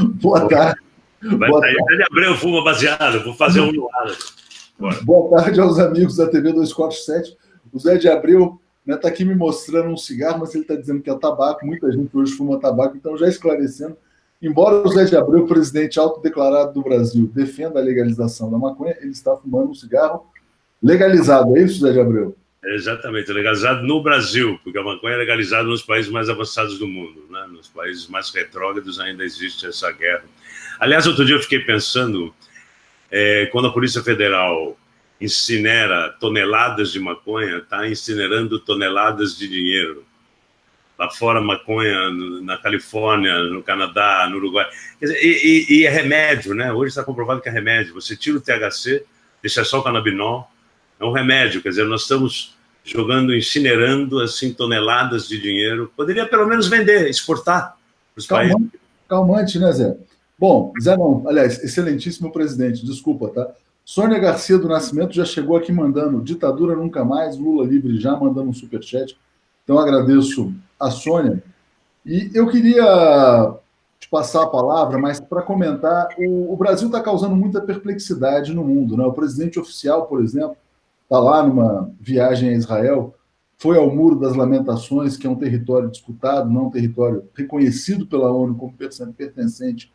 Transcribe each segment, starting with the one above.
Boa tarde. Vai Boa sair tarde. de Abreu, fuma baseado, vou fazer um no ar. Bora. Boa tarde aos amigos da TV 247. O Zé de Abreu está aqui me mostrando um cigarro, mas ele está dizendo que é tabaco. Muita gente hoje fuma tabaco, então já esclarecendo. Embora o Zé de Abreu, presidente autodeclarado do Brasil, defenda a legalização da maconha, ele está fumando um cigarro legalizado. É isso, Zé de Abreu? Exatamente, legalizado no Brasil, porque a maconha é legalizada nos países mais avançados do mundo, né? Nos países mais retrógrados ainda existe essa guerra. Aliás, outro dia eu fiquei pensando, quando a Polícia Federal incinera toneladas de maconha, está incinerando toneladas de dinheiro. Lá fora, maconha, na Califórnia, no Canadá, no Uruguai. Quer dizer, e é remédio, né? Hoje está comprovado que é remédio. Você tira o THC, deixa só o canabinol, é um remédio. Quer dizer, nós estamos jogando, incinerando assim, toneladas de dinheiro. Poderia pelo menos vender, exportar para os países. Calmante, né, Zé? Bom, Zé não, aliás, excelentíssimo presidente, desculpa, tá? Sônia Garcia do Nascimento já chegou aqui mandando ditadura nunca mais, Lula livre já, mandando um superchat. Então, agradeço a Sônia. E eu queria te passar a palavra, mas para comentar, o Brasil está causando muita perplexidade no mundo, né? O presidente oficial, por exemplo, está lá numa viagem a Israel, foi ao Muro das Lamentações, que é um território disputado, não um território reconhecido pela ONU como pertencente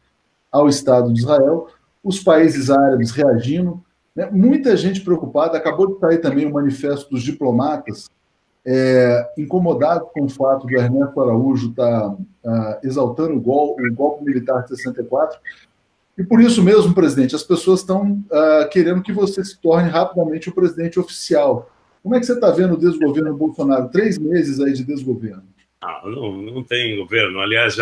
ao Estado de Israel, os países árabes reagindo, né? Muita gente preocupada. Acabou de sair também o manifesto dos diplomatas, incomodado com o fato do Ernesto Araújo estar exaltando o golpe militar de 64, e por isso mesmo, presidente, as pessoas estão querendo que você se torne rapidamente o presidente oficial. Como é que você está vendo o desgoverno Bolsonaro? 3 meses aí de desgoverno. Não tem governo. Aliás,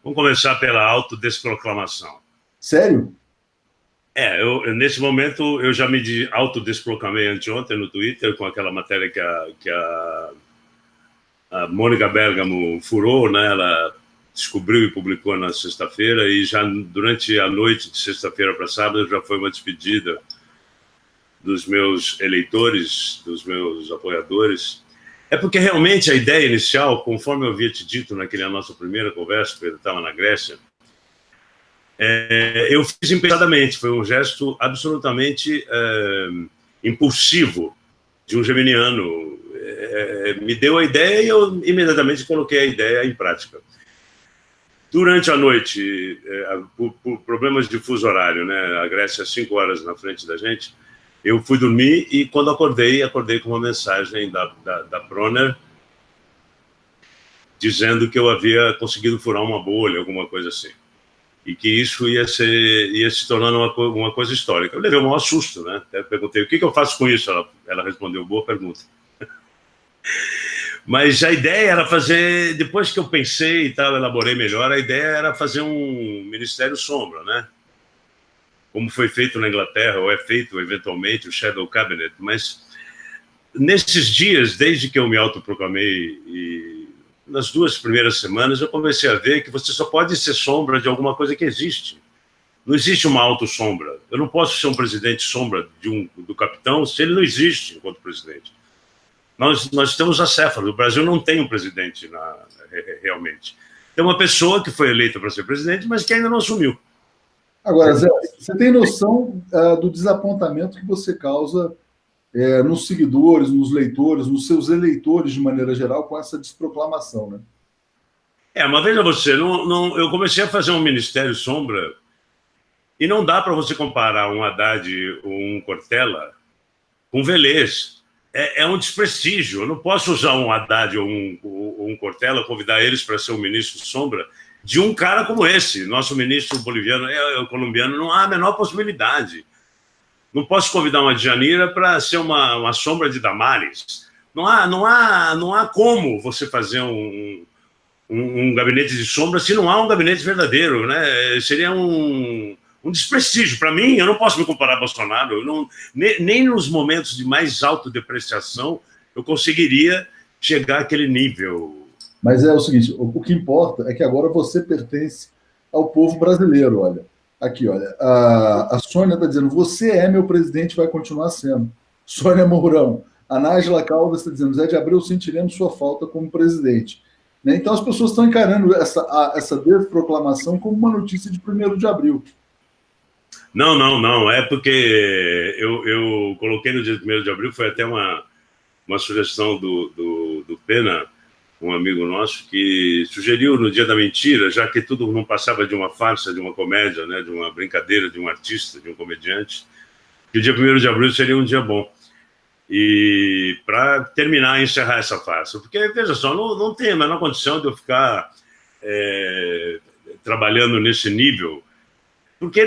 vamos começar pela autodesproclamação. Sério? Nesse momento, eu já me autodesproclamei anteontem no Twitter, com aquela matéria que a Mônica Bergamo furou, né? Ela descobriu e publicou na sexta-feira, e já durante a noite de sexta-feira para sábado já foi uma despedida dos meus eleitores, dos meus apoiadores. É porque realmente a ideia inicial, conforme eu havia te dito naquela nossa primeira conversa, porque eu estava na Grécia, eu fiz impensadamente, foi um gesto absolutamente impulsivo de um geminiano. Me deu a ideia e eu imediatamente coloquei a ideia em prática. Durante a noite, por problemas de fuso horário, né, a Grécia é 5 horas na frente da gente, eu fui dormir e quando acordei com uma mensagem da Bronner dizendo que eu havia conseguido furar uma bolha, alguma coisa assim. E que isso ia se tornando uma coisa histórica. Eu levei um maior susto, né? Até perguntei, o que eu faço com isso? Ela respondeu, boa pergunta. Mas a ideia era fazer, depois que eu pensei e tal, elaborei melhor, a ideia era fazer um ministério sombra, né? Como foi feito na Inglaterra, ou é feito eventualmente, o Shadow Cabinet. Mas nesses dias, desde que eu me autoproclamei e nas 2 primeiras semanas, eu comecei a ver que você só pode ser sombra de alguma coisa que existe. Não existe uma autossombra. Eu não posso ser um presidente sombra do capitão se ele não existe enquanto presidente. Nós temos acéfalo. O Brasil não tem um presidente realmente. Tem uma pessoa que foi eleita para ser presidente, mas que ainda não assumiu. Agora, Zé, você tem noção do desapontamento que você causa nos seguidores, nos leitores, nos seus eleitores de maneira geral, com essa desproclamação, né? Mas veja você, eu comecei a fazer um ministério sombra e não dá para você comparar um Haddad ou um Cortella com Velez. É um desprestígio. Eu não posso usar um Haddad ou um Cortella, convidar eles para ser um ministro sombra de um cara como esse. Nosso ministro boliviano, colombiano, não há a menor possibilidade. Não posso convidar uma Djanira para ser uma sombra de Damares. Não há como você fazer um gabinete de sombra se não há um gabinete verdadeiro, né? Seria um desprestígio. Para mim, eu não posso me comparar a Bolsonaro. Nem nos momentos de mais autodepreciação eu conseguiria chegar àquele nível. Mas é o seguinte, o que importa é que agora você pertence ao povo brasileiro, olha. Aqui, olha, a Sônia está dizendo, você é meu presidente, vai continuar sendo. Sônia Mourão. A Nájila Caldas está dizendo, Zé de Abreu, sentiremos sua falta como presidente. né? Então as pessoas estão encarando essa desproclamação como uma notícia de 1º de abril. Não. É porque eu coloquei no dia 1º de abril, foi até uma sugestão do Pena, um amigo nosso, que sugeriu no dia da mentira, já que tudo não passava de uma farsa, de uma comédia, né, de uma brincadeira, de um artista, de um comediante, que o dia 1º de abril seria um dia bom. E para terminar e encerrar essa farsa. Porque, veja só, não tem a menor condição de eu ficar trabalhando nesse nível, porque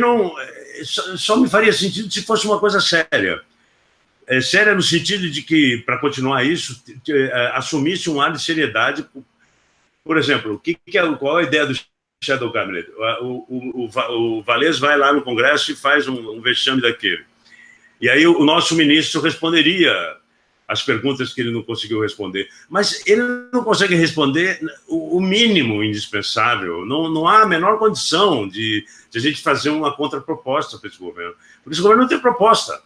só me faria sentido se fosse uma coisa séria. Séria no sentido de que, para continuar isso, assumisse um ar de seriedade. Por exemplo, qual é a ideia do Shadow Cabinet? O Valês vai lá no Congresso e faz um vexame daquele. E aí o nosso ministro responderia as perguntas que ele não conseguiu responder. Mas ele não consegue responder o mínimo indispensável. Não há a menor condição de a gente fazer uma contraproposta para esse governo. Porque esse governo não tem proposta.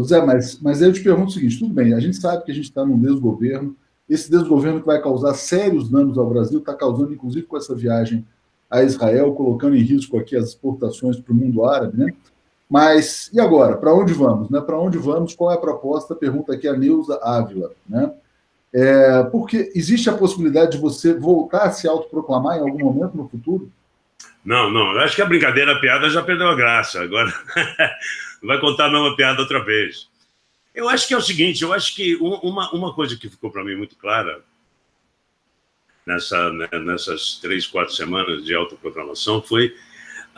Zé, mas eu te pergunto o seguinte, tudo bem, a gente sabe que a gente está num desgoverno, esse desgoverno que vai causar sérios danos ao Brasil, está causando, inclusive, com essa viagem a Israel, colocando em risco aqui as exportações para o mundo árabe, né? Mas, e agora? Para onde vamos? Né? Para onde vamos? Qual é a proposta? Pergunta aqui a Neuza Ávila, né? Porque existe a possibilidade de você voltar a se autoproclamar em algum momento no futuro? Não. Eu acho que a brincadeira, a piada já perdeu a graça. Agora não vai contar a mesma piada outra vez. Eu acho que é o seguinte, eu acho que uma coisa que ficou para mim muito clara nessas 3, 4 semanas de autoproclamação foi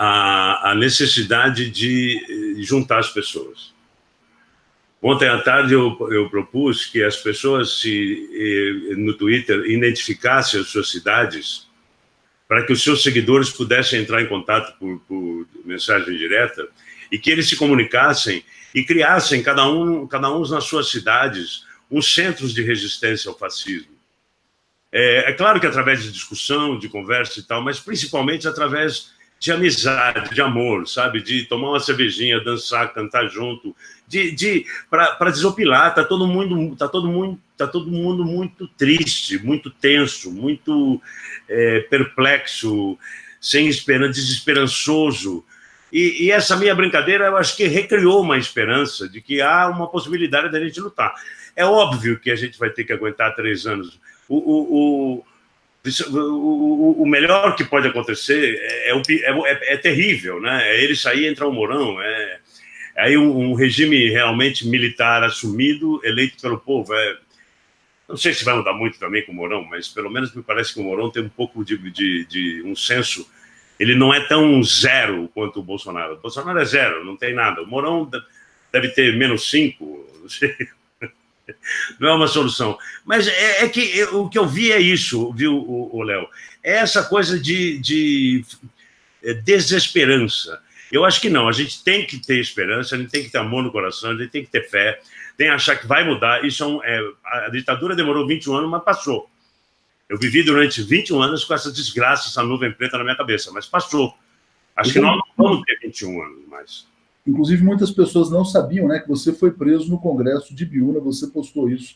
a necessidade de juntar as pessoas. Ontem à tarde eu propus que as pessoas no Twitter identificassem as suas cidades para que os seus seguidores pudessem entrar em contato por mensagem direta e que eles se comunicassem e criassem, cada um nas suas cidades, uns centros de resistência ao fascismo. É claro que através de discussão, de conversa e tal, mas principalmente através de amizade, de amor, sabe? De tomar uma cervejinha, dançar, cantar junto, para desopilar. Tá todo mundo muito triste, muito tenso, muito perplexo, sem esperança, desesperançoso. E essa minha brincadeira, eu acho que recriou uma esperança de que há uma possibilidade da gente lutar. É óbvio que a gente vai ter que aguentar 3 anos. O melhor que pode acontecer é terrível, né? É ele sair e entrar o Mourão. Aí um regime realmente militar assumido, eleito pelo povo. Não sei se vai mudar muito também com o Mourão, mas pelo menos me parece que o Mourão tem um pouco de um senso. Ele não é tão zero quanto o Bolsonaro. O Bolsonaro é zero, não tem nada. O Mourão deve ter -5, não sei. Não é uma solução. Mas que o que eu vi é isso, viu, o Léo? É essa coisa de desesperança. Eu acho que não, a gente tem que ter esperança, a gente tem que ter amor no coração, a gente tem que ter fé, tem que achar que vai mudar. A ditadura demorou 21 anos, mas passou. Eu vivi durante 21 anos com essa desgraça, essa nuvem preta na minha cabeça, mas passou. Acho que nós não vamos ter 21 anos mais. Inclusive, muitas pessoas não sabiam, né, que você foi preso no Congresso de Biúna, você postou isso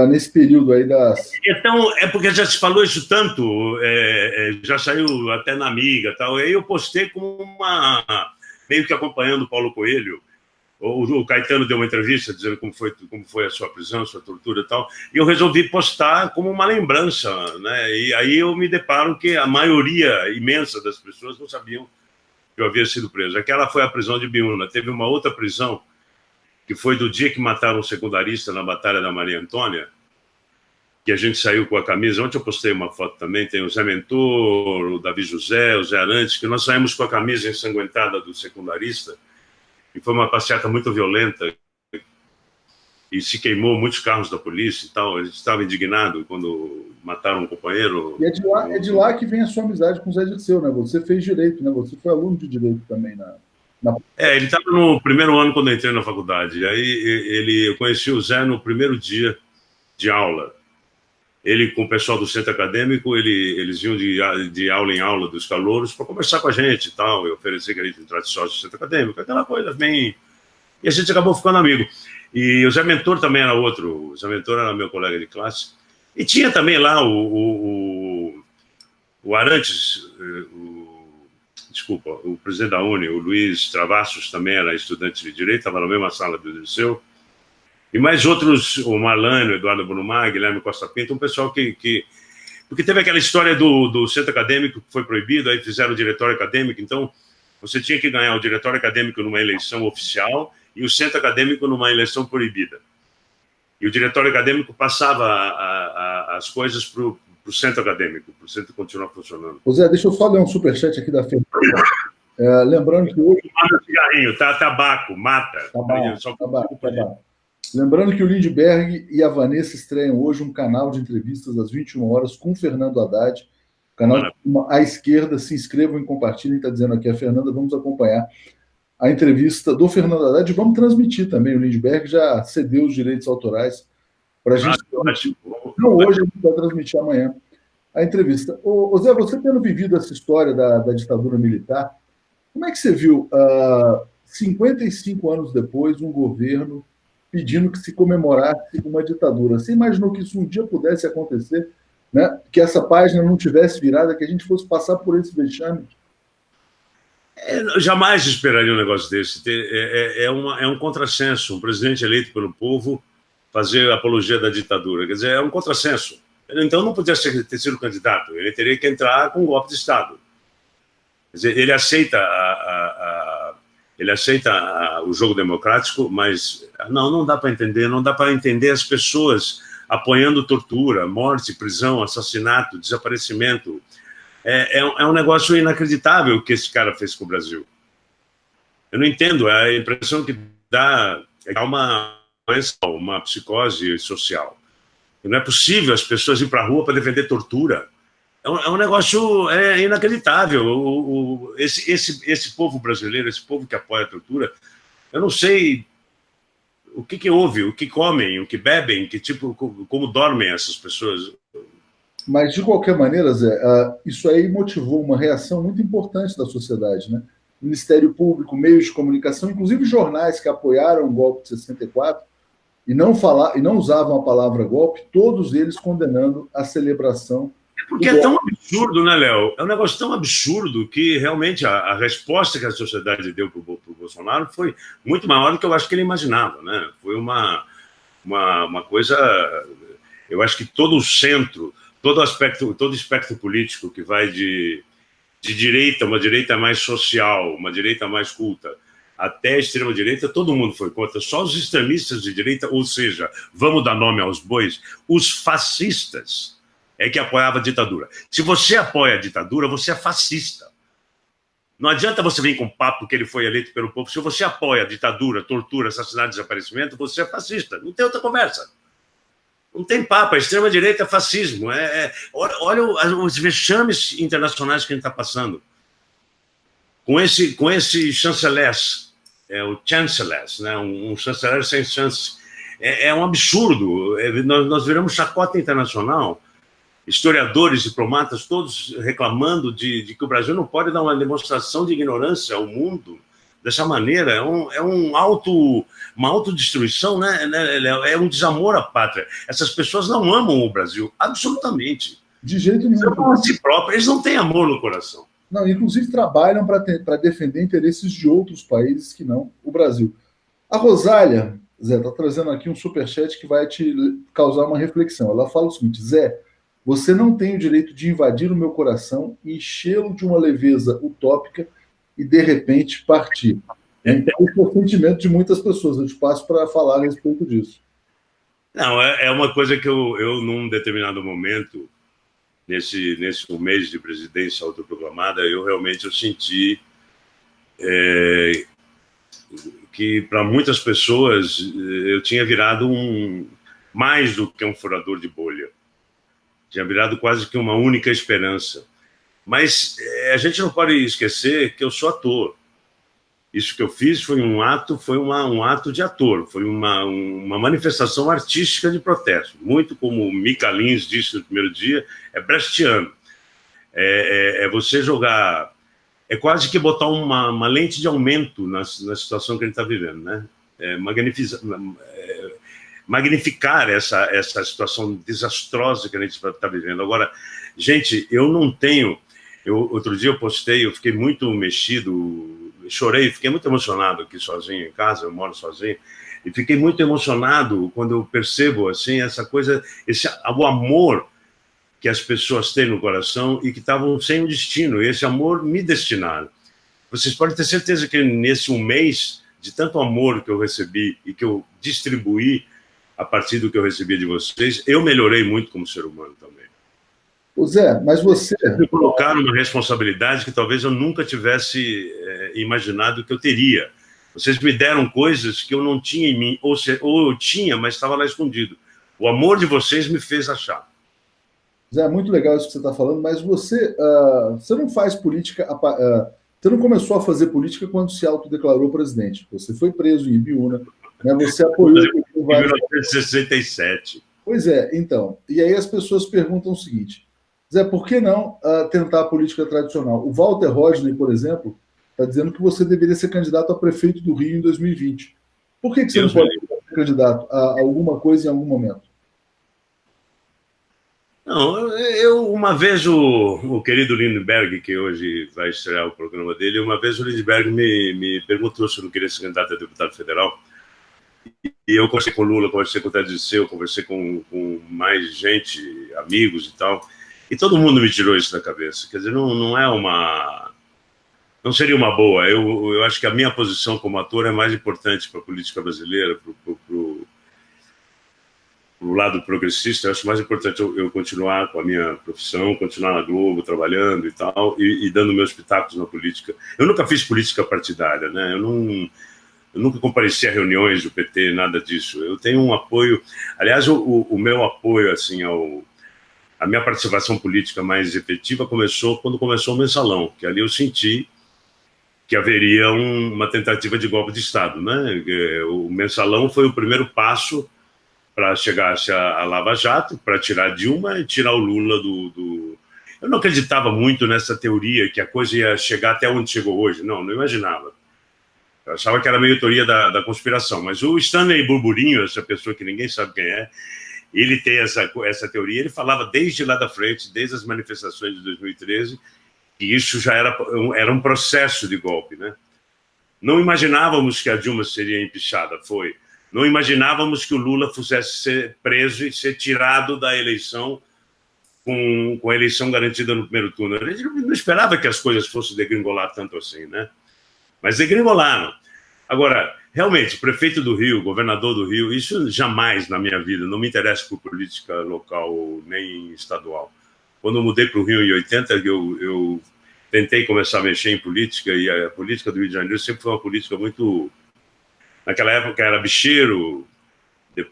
nesse período aí das... Então, é porque já se falou isso tanto, já saiu até na Amiga, tal, aí eu postei como meio que acompanhando o Paulo Coelho. O Caetano deu uma entrevista dizendo como foi a sua prisão, a sua tortura e tal, e eu resolvi postar como uma lembrança, né? E aí eu me deparo que a maioria imensa das pessoas não sabiam que eu havia sido preso. Aquela foi a prisão de Biúna. Teve uma outra prisão, que foi do dia que mataram um secundarista na Batalha da Maria Antônia, que a gente saiu com a camisa. Ontem eu postei uma foto também, tem o Zé Mentor, o Davi José, o Zé Arantes, que nós saímos com a camisa ensanguentada do secundarista, e foi uma passeata muito violenta, e se queimou muitos carros da polícia e tal. A gente estava indignado quando mataram um companheiro. E é de lá que vem a sua amizade com o Zé Dirceu, né? Você fez direito, né? Você foi aluno de direito também ele estava no primeiro ano quando eu entrei na faculdade. Aí eu conheci o Zé no primeiro dia de aula. Ele, com o pessoal do centro acadêmico, eles iam de aula em aula dos calouros para conversar com a gente e tal. Eu ofereci que a gente entrasse sócio do centro acadêmico, aquela coisa bem... E a gente acabou ficando amigo. E o Zé Mentor também era outro. O Zé Mentor era meu colega de classe. E tinha também lá o o Arantes, desculpa, o presidente da UNE, o Luiz Travassos, também era estudante de Direito, estava na mesma sala do Liceu, e mais outros, o Marlane, o Eduardo Brumar, Guilherme Costa Pinto, um pessoal porque teve aquela história do centro acadêmico que foi proibido, aí fizeram o diretório acadêmico, então você tinha que ganhar o diretório acadêmico numa eleição oficial e o centro acadêmico numa eleição proibida. E o diretório acadêmico passava as coisas para o centro acadêmico, para o centro continuar funcionando. Zé, deixa eu só ler um superchat aqui da Fernanda. Lembrando que hoje... Mata cigarrinho, tabaco, mata. Tabaco. Lembrando que o Lindbergh e a Vanessa estreiam hoje um canal de entrevistas às 21 horas com o Fernando Haddad, canal à esquerda. Se inscrevam e compartilhem. Está dizendo aqui a Fernanda, vamos acompanhar a entrevista do Fernando Haddad e vamos transmitir também. O Lindbergh já cedeu os direitos autorais para a gente. Não, hoje a gente vai transmitir amanhã a entrevista. Ô Zé, você tendo vivido essa história da ditadura militar, como é que você viu, 55 anos depois, um governo pedindo que se comemorasse uma ditadura? Você imaginou que isso um dia pudesse acontecer, né? Que essa página não tivesse virada, que a gente fosse passar por esse vexame? Eu jamais esperaria um negócio desse. É um contrassenso. Um presidente eleito pelo povo fazer apologia da ditadura. Quer dizer, é um contrassenso. Então não podia ter sido candidato. Ele teria que entrar com um golpe de Estado. Quer dizer, ele aceita o jogo democrático, mas não dá para entender. Não dá para entender as pessoas apoiando tortura, morte, prisão, assassinato, desaparecimento. É um negócio inacreditável o que esse cara fez com o Brasil. Eu não entendo, a impressão que dá é que há uma psicose social. E não é possível as pessoas ir para a rua para defender tortura. É um negócio inacreditável. Esse povo brasileiro, esse povo que apoia a tortura, eu não sei o que houve, o que comem, o que bebem, como dormem essas pessoas. Mas, de qualquer maneira, Zé, isso aí motivou uma reação muito importante da sociedade, né? Ministério Público, meios de comunicação, inclusive jornais que apoiaram o golpe de 64 e não usavam a palavra golpe, todos eles condenando a celebração. Porque é tão absurdo, né, Léo? É um negócio tão absurdo que realmente a resposta que a sociedade deu para o Bolsonaro foi muito maior do que eu acho que ele imaginava, né? Foi uma coisa... Eu acho que todo o centro, todo espectro político que vai de direita, uma direita mais social, uma direita mais culta, até a extrema-direita, todo mundo foi contra. Só os extremistas de direita, ou seja, vamos dar nome aos bois, os fascistas é que apoiavam a ditadura. Se você apoia a ditadura, você é fascista. Não adianta você vir com papo que ele foi eleito pelo povo. Se você apoia a ditadura, tortura, assassinato, desaparecimento, você é fascista. Não tem outra conversa. Não tem papo, a extrema-direita é fascismo. Olha os vexames internacionais que a gente está passando. Com esse chanceler, o chanceler, né? Um chanceler sem chance. É um absurdo. Nós viramos chacota internacional. Historiadores, diplomatas, todos reclamando de que o Brasil não pode dar uma demonstração de ignorância ao mundo dessa maneira. Uma autodestruição, né? É um desamor à pátria. Essas pessoas não amam o Brasil, absolutamente. De jeito nenhum. Eles amam a si próprios, eles não têm amor no coração. Não, inclusive trabalham para defender interesses de outros países que não o Brasil. A Rosália, Zé, está trazendo aqui um superchat que vai te causar uma reflexão. Ela fala o seguinte: Zé, você não tem o direito de invadir o meu coração, enchê-lo de uma leveza utópica e, de repente, partir. Então, esse é o sentimento de muitas pessoas. Eu te passo para falar a respeito disso. Não, é uma coisa que eu num determinado momento, nesse mês de presidência autoproclamada, eu senti que, para muitas pessoas, eu tinha virado mais do que um furador de bolha. Tinha virado quase que uma única esperança. Mas a gente não pode esquecer que eu sou ator. Isso que eu fiz foi um ato de ator, foi uma manifestação artística de protesto. Muito como Mica Lins disse no primeiro dia, é brechtiano. É você jogar... É quase que botar uma lente de aumento na situação que a gente está vivendo, né? Magnificar essa situação desastrosa que a gente está vivendo. Agora, Gente, eu não tenho... outro dia eu postei, eu fiquei muito mexido, chorei, fiquei muito emocionado aqui sozinho em casa, eu moro sozinho, e fiquei muito emocionado quando eu percebo, assim, essa coisa, o amor que as pessoas têm no coração e que estavam sem um destino, e esse amor me destinaram. Vocês podem ter certeza que nesse um mês, de tanto amor que eu recebi e que eu distribuí a partir do que eu recebi de vocês, eu melhorei muito como ser humano também. Ô Zé, mas você... Me colocaram uma responsabilidade que talvez eu nunca tivesse imaginado que eu teria. Vocês me deram coisas que eu não tinha em mim, ou eu tinha, mas estava lá escondido. O amor de vocês me fez achar. Zé, é muito legal isso que você está falando, mas você não faz política... você não começou a fazer política quando se autodeclarou presidente. Você foi preso em Ibiúna, né? Você apoiou... Em 1967. Pois é, então. E aí as pessoas perguntam o seguinte: Zé, por que não tentar a política tradicional? O Walter Rodney, por exemplo, está dizendo que você deveria ser candidato a prefeito do Rio em 2020. Por que você não pode ser candidato a alguma coisa em algum momento? Não, eu uma vez o querido Lindbergh, que hoje vai estrear o programa dele, uma vez o Lindbergh me perguntou se eu não queria ser candidato a deputado federal. E eu conversei com o Lula, conversei com o Ted Disseu, conversei com mais gente, amigos e tal, e todo mundo me tirou isso da cabeça. Quer dizer, não seria uma boa. Eu acho que a minha posição como ator é mais importante para a política brasileira, para o lado progressista. Eu acho mais importante eu continuar com a minha profissão, continuar na Globo, trabalhando e tal, e dando meus pitacos na política. Eu nunca fiz política partidária, né? Eu nunca compareci a reuniões do PT, nada disso. Eu tenho um apoio... Aliás, o meu apoio, assim, a minha participação política mais efetiva começou quando começou o Mensalão, que ali eu senti que haveria uma tentativa de golpe de Estado, né? O Mensalão foi o primeiro passo para chegar a Lava Jato, para tirar Dilma e tirar o Lula do... Eu não acreditava muito nessa teoria que a coisa ia chegar até onde chegou hoje. Não imaginava. Eu achava que era meio teoria da conspiração, mas o Stanley Burburinho, essa pessoa que ninguém sabe quem é, ele tem essa teoria. Ele falava desde lá da frente, desde as manifestações de 2013, que isso já era um processo de golpe, né? Não imaginávamos que a Dilma seria empichada, foi. Não imaginávamos que o Lula fosse ser preso e ser tirado da eleição com a eleição garantida no primeiro turno. A gente não esperava que as coisas fossem degringolar tanto assim, né? Mas degringolaram. Agora, realmente, prefeito do Rio, governador do Rio, isso jamais na minha vida, não me interessa por política local nem estadual. Quando eu mudei para o Rio em 80, eu tentei começar a mexer em política, e a política do Rio de Janeiro sempre foi uma política muito... Naquela época era bicheiro,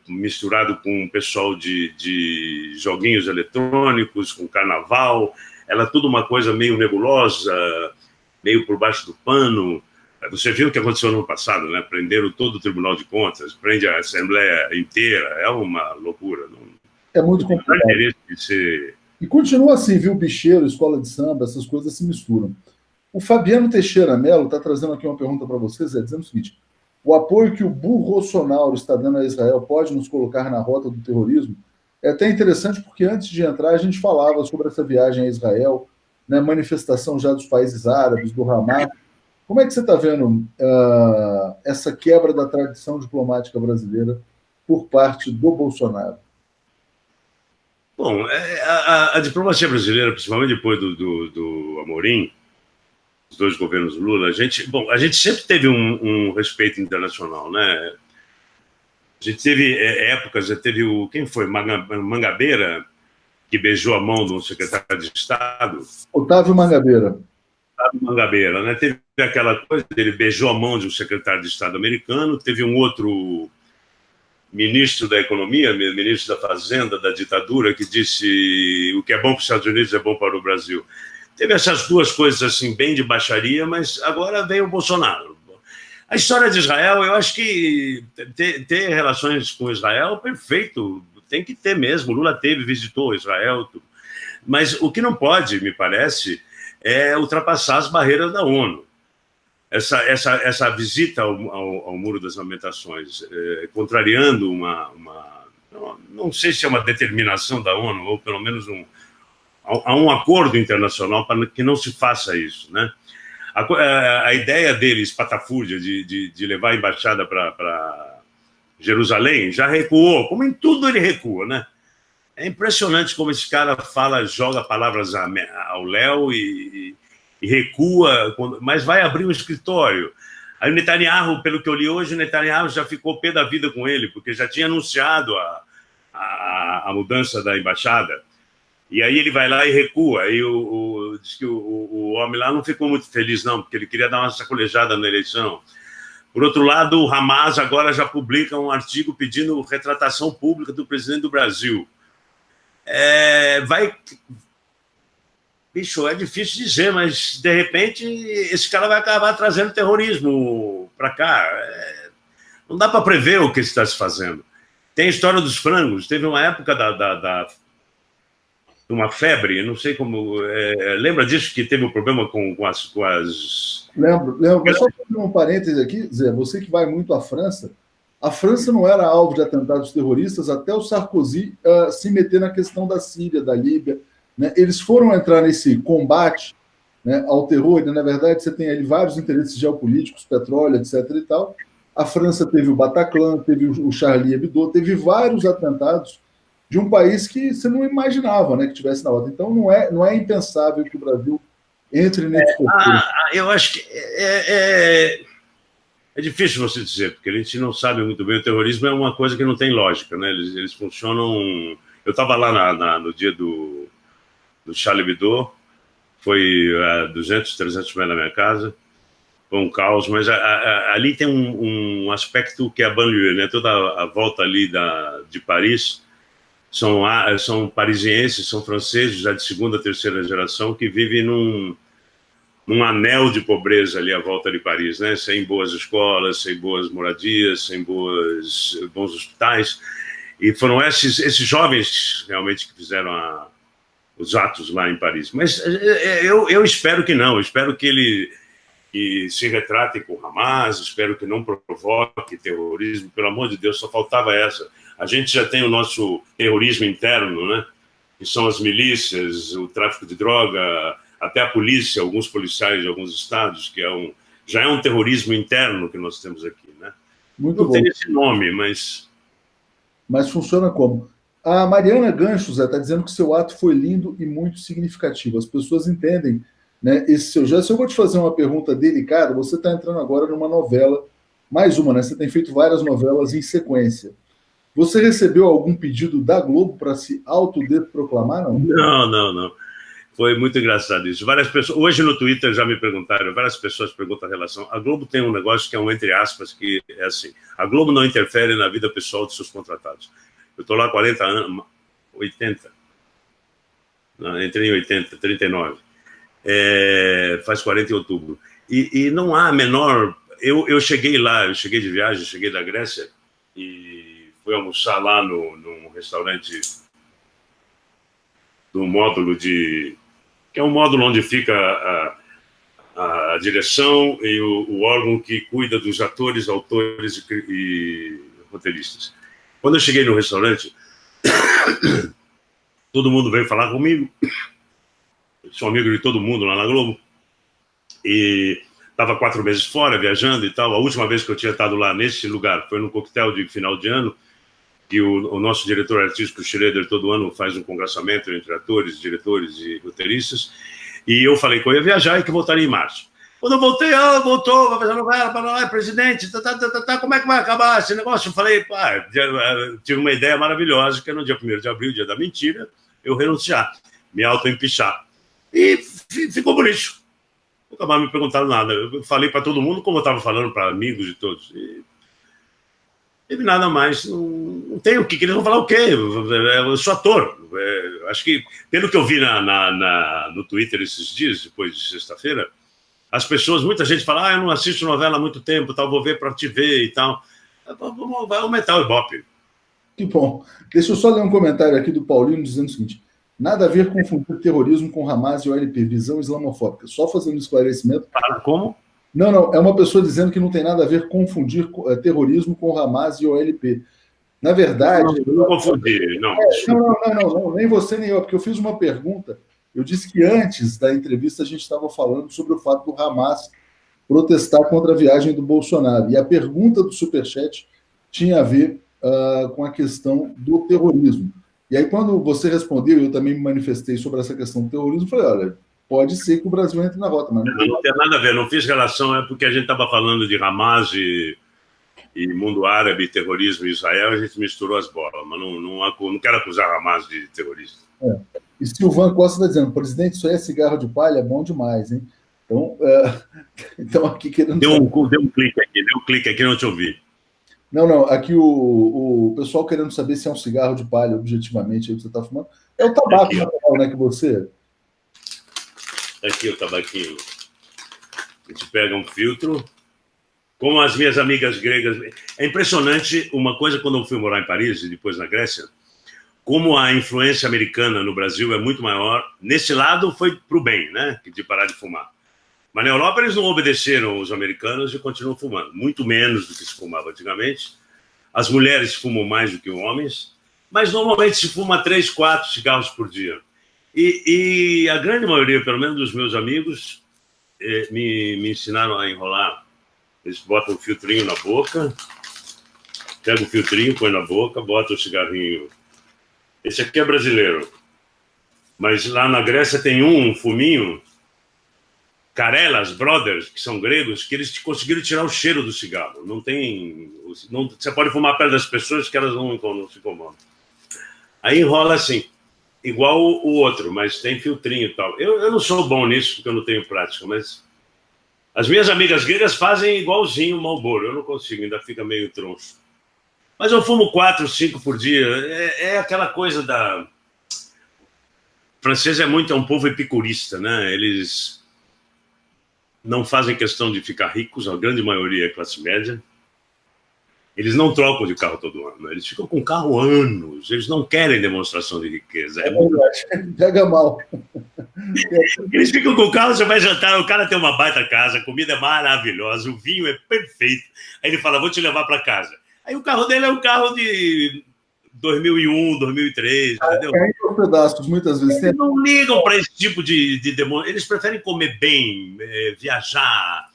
misturado com o pessoal de joguinhos eletrônicos, com carnaval, era tudo uma coisa meio nebulosa, meio por baixo do pano. Você viu o que aconteceu no ano passado, né? Prenderam todo o Tribunal de Contas, prende a Assembleia inteira, é uma loucura. É muito complicado. E continua assim, viu? Bicheiro, escola de samba, essas coisas se misturam. O Fabiano Teixeira Mello está trazendo aqui uma pergunta para vocês, dizendo o seguinte: o apoio que o Bolsonaro está dando a Israel pode nos colocar na rota do terrorismo? É até interessante porque antes de entrar a gente falava sobre essa viagem a Israel, né, manifestação já dos países árabes, do Hamas. Como é que você está vendo essa quebra da tradição diplomática brasileira por parte do Bolsonaro? Bom, a diplomacia brasileira, principalmente depois do Amorim, os dois governos Lula, a gente sempre teve um respeito internacional, né? A gente teve épocas, teve quem foi? Mangabeira, que beijou a mão do secretário de Estado. Otávio Mangabeira. Mangabeira, né? Teve aquela coisa, ele beijou a mão de um secretário de Estado americano, teve um outro ministro da Economia, ministro da Fazenda, da ditadura, que disse o que é bom para os Estados Unidos é bom para o Brasil. Teve essas duas coisas assim, bem de baixaria, mas agora veio o Bolsonaro. A história de Israel, eu acho que ter relações com Israel, perfeito, tem que ter mesmo. Lula visitou Israel, tudo. Mas o que não pode, me parece, é ultrapassar as barreiras da ONU. Essa visita ao Muro das Lamentações, contrariando não sei se é uma determinação da ONU, ou pelo menos há um acordo internacional para que não se faça isso, né? A ideia dele, espatafúrdia, de levar a embaixada para Jerusalém, já recuou, como em tudo ele recua, né? É impressionante como esse cara fala, joga palavras ao léu e recua, mas vai abrir um escritório. Aí o Netanyahu, pelo que eu li hoje, o Netanyahu já ficou pé da vida com ele, porque já tinha anunciado a mudança da embaixada. E aí ele vai lá e recua. Aí diz que o homem lá não ficou muito feliz, não, porque ele queria dar uma sacolejada na eleição. Por outro lado, o Hamas agora já publica um artigo pedindo retratação pública do presidente do Brasil. Bicho, é difícil dizer, mas de repente esse cara vai acabar trazendo terrorismo para cá. Não dá para prever o que está se fazendo. Tem a história dos frangos. Teve uma época de uma febre, não sei como... lembra disso, que teve um problema com as... Lembro. Mas só fazer um parêntese aqui, Zé, você que vai muito à França, a França não era alvo de atentados terroristas até o Sarkozy se meter na questão da Síria, da Líbia, né? Eles foram entrar nesse combate, né, ao terror, e na verdade você tem ali vários interesses geopolíticos, petróleo, etc. e tal. A França teve o Bataclan, teve o Charlie Hebdo, teve vários atentados de um país que você não imaginava, né, que tivesse na rota. Então não é impensável que o Brasil entre nesse conflito. Eu acho que é difícil você dizer, porque a gente não sabe muito bem. O terrorismo é uma coisa que não tem lógica, né? Eles funcionam... Eu estava lá no dia do Charlie Hebdo, foi a 200, 300 metros da minha casa, foi um caos, mas ali tem um aspecto que é a banlieue, né? Toda a volta ali de Paris são parisienses, são franceses já de segunda, terceira geração que vivem num anel de pobreza ali à volta de Paris, né? Sem boas escolas, sem boas moradias, sem bons hospitais. E foram esses jovens realmente que fizeram os atos lá em Paris. Mas eu espero que não, eu espero que ele se retrate com o Hamas, espero que não provoque terrorismo, pelo amor de Deus, só faltava essa. A gente já tem o nosso terrorismo interno, né? Que são as milícias, o tráfico de droga, até a polícia, alguns policiais de alguns estados, que já é um terrorismo interno que nós temos aqui, né? Muito não bom. tem esse nome, mas funciona como? A Mariana Ganchos está dizendo que seu ato foi lindo e muito significativo. As pessoas entendem, né, esse seu gesto. Eu vou te fazer uma pergunta delicada. Você está entrando agora numa novela, mais uma, né? Você tem feito várias novelas em sequência. Você recebeu algum pedido da Globo para se autodesproclamar, não? Não. Foi muito engraçado isso. Várias pessoas, hoje no Twitter já me perguntaram, várias pessoas perguntam a relação. A Globo tem um negócio que é um entre aspas, que é assim: a Globo não interfere na vida pessoal de seus contratados. Eu estou lá há 40 anos, 80. Não, entrei em 80, 39. Faz 40 em outubro. E não há a menor... Eu cheguei lá, eu cheguei de viagem, cheguei da Grécia e fui almoçar lá num restaurante do módulo que é um módulo onde fica a direção e o órgão que cuida dos atores, autores e roteiristas. Quando eu cheguei no restaurante, todo mundo veio falar comigo. Eu sou amigo de todo mundo lá na Globo. E estava 4 meses fora, viajando e tal. A última vez que eu tinha estado lá nesse lugar foi num coquetel de final de ano, que o nosso diretor artístico, Schroeder, todo ano faz um congressamento entre atores, diretores e roteiristas. E eu falei que eu ia viajar e que voltaria em março. Quando eu voltei, voltou, vai fazer novela, presidente, como é que vai acabar esse negócio? Eu falei, tive uma ideia maravilhosa, que é no dia 1º de abril, dia da mentira, eu renunciar, me auto-empichar. E ficou por isso. Nunca mais me perguntaram nada. Eu falei para todo mundo, como eu estava falando para amigos de todos. E teve nada mais. Não tem o que. Eles vão falar o quê? Eu sou ator. Acho que, pelo que eu vi no Twitter esses dias, depois de sexta-feira, as pessoas, muita gente fala, eu não assisto novela há muito tempo, tal, vou ver para te ver e tal. Vai aumentar o Ibope. Que bom. Deixa eu só ler um comentário aqui do Paulinho dizendo o seguinte: nada a ver confundir terrorismo com Hamas e OLP, visão islamofóbica. Só fazendo um esclarecimento. Como? Não, é uma pessoa dizendo que não tem nada a ver confundir terrorismo com Hamas e OLP. Na verdade... Não confundir, não. Não, nem você nem eu, porque eu fiz uma pergunta Eu disse que antes da entrevista a gente estava falando sobre o fato do Hamas protestar contra a viagem do Bolsonaro. E a pergunta do Superchat tinha a ver com a questão do terrorismo. E aí, quando você respondeu, eu também me manifestei sobre essa questão do terrorismo, falei, olha, pode ser que o Brasil entre na rota, mas não tem nada a ver, não fiz relação, é porque a gente estava falando de Hamas e mundo árabe, terrorismo em Israel, a gente misturou as bolas, mas não quero acusar Hamas de terrorista. E Silvan Costa está dizendo, presidente, isso aí é cigarro de palha, é bom demais, hein? Então aqui querendo... Deu um clique aqui, não te ouvi. Não, aqui o pessoal querendo saber se é um cigarro de palha, objetivamente, aí que você está fumando. É o tabaco natural, né, que você... Aqui o tabaquinho. A gente pega um filtro, como as minhas amigas gregas. É impressionante uma coisa quando eu fui morar em Paris e depois na Grécia, como a influência americana no Brasil é muito maior. Nesse lado foi para o bem, né, de parar de fumar. Mas na Europa eles não obedeceram os americanos e continuam fumando. Muito menos do que se fumava antigamente. As mulheres fumam mais do que os homens, mas normalmente se fuma 3, 4 cigarros por dia. E a grande maioria, pelo menos dos meus amigos, me ensinaram a enrolar. Eles botam um filtrinho na boca, pega o filtrinho, põe na boca, bota o cigarrinho. Esse aqui é brasileiro. Mas lá na Grécia tem um fuminho, Karelas Brothers, que são gregos, que eles conseguiram tirar o cheiro do cigarro. Você pode fumar perto das pessoas que elas não se incomodam. Aí enrola assim, igual o outro, mas tem filtrinho e tal. Eu não sou bom nisso, porque eu não tenho prática, mas as minhas amigas gregas fazem igualzinho o Marlboro. Eu não consigo, ainda fica meio troncho. Mas eu fumo 4, 5 por dia. É aquela coisa da... O francês é um povo epicurista, né? Eles não fazem questão de ficar ricos, a grande maioria é classe média. Eles não trocam de carro todo ano, eles ficam com carro anos, eles não querem demonstração de riqueza. Pega mal. Eles ficam com o carro, você vai jantar, o cara tem uma baita casa, a comida é maravilhosa, o vinho é perfeito. Aí ele fala, vou te levar para casa. Aí o carro dele é um carro de 2001, 2003, entendeu? Cai em pedaços, muitas vezes. Eles não ligam para esse tipo de demônio. Eles preferem comer bem, viajar,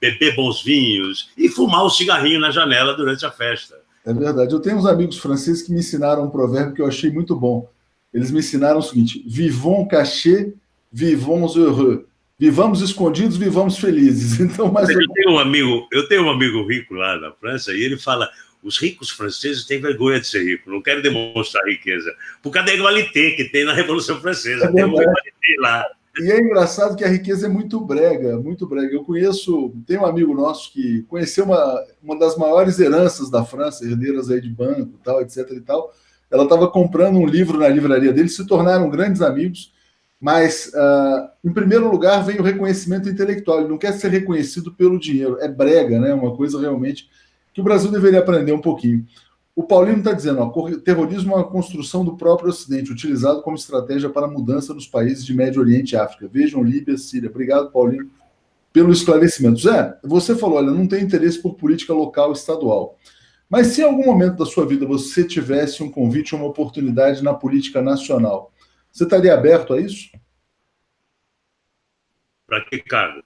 beber bons vinhos e fumar um cigarrinho na janela durante a festa. É verdade. Eu tenho uns amigos franceses que me ensinaram um provérbio que eu achei muito bom. Eles me ensinaram o seguinte, vivons cachés, vivons heureux. Vivamos escondidos, vivamos felizes. Então, mas eu tenho um amigo rico lá na França e ele fala... Os ricos franceses têm vergonha de ser ricos, não querem demonstrar riqueza. Por causa da igualité que tem na Revolução Francesa. Tem uma igualité lá. E é engraçado que a riqueza é muito brega, muito brega. Tem um amigo nosso que conheceu uma das maiores heranças da França, herdeiras aí de banco, tal, etc. e tal. Ela estava comprando um livro na livraria dele, se tornaram grandes amigos, mas, em primeiro lugar, vem o reconhecimento intelectual. Ele não quer ser reconhecido pelo dinheiro. É brega, né? Uma coisa realmente... que o Brasil deveria aprender um pouquinho. O Paulino está dizendo, terrorismo é uma construção do próprio Ocidente, utilizado como estratégia para a mudança nos países de Médio Oriente e África. Vejam Líbia, Síria. Obrigado, Paulino, pelo esclarecimento. Zé, você falou, olha, não tem interesse por política local estadual. Mas se em algum momento da sua vida você tivesse um convite, uma oportunidade na política nacional, você estaria aberto a isso? Para que cargo?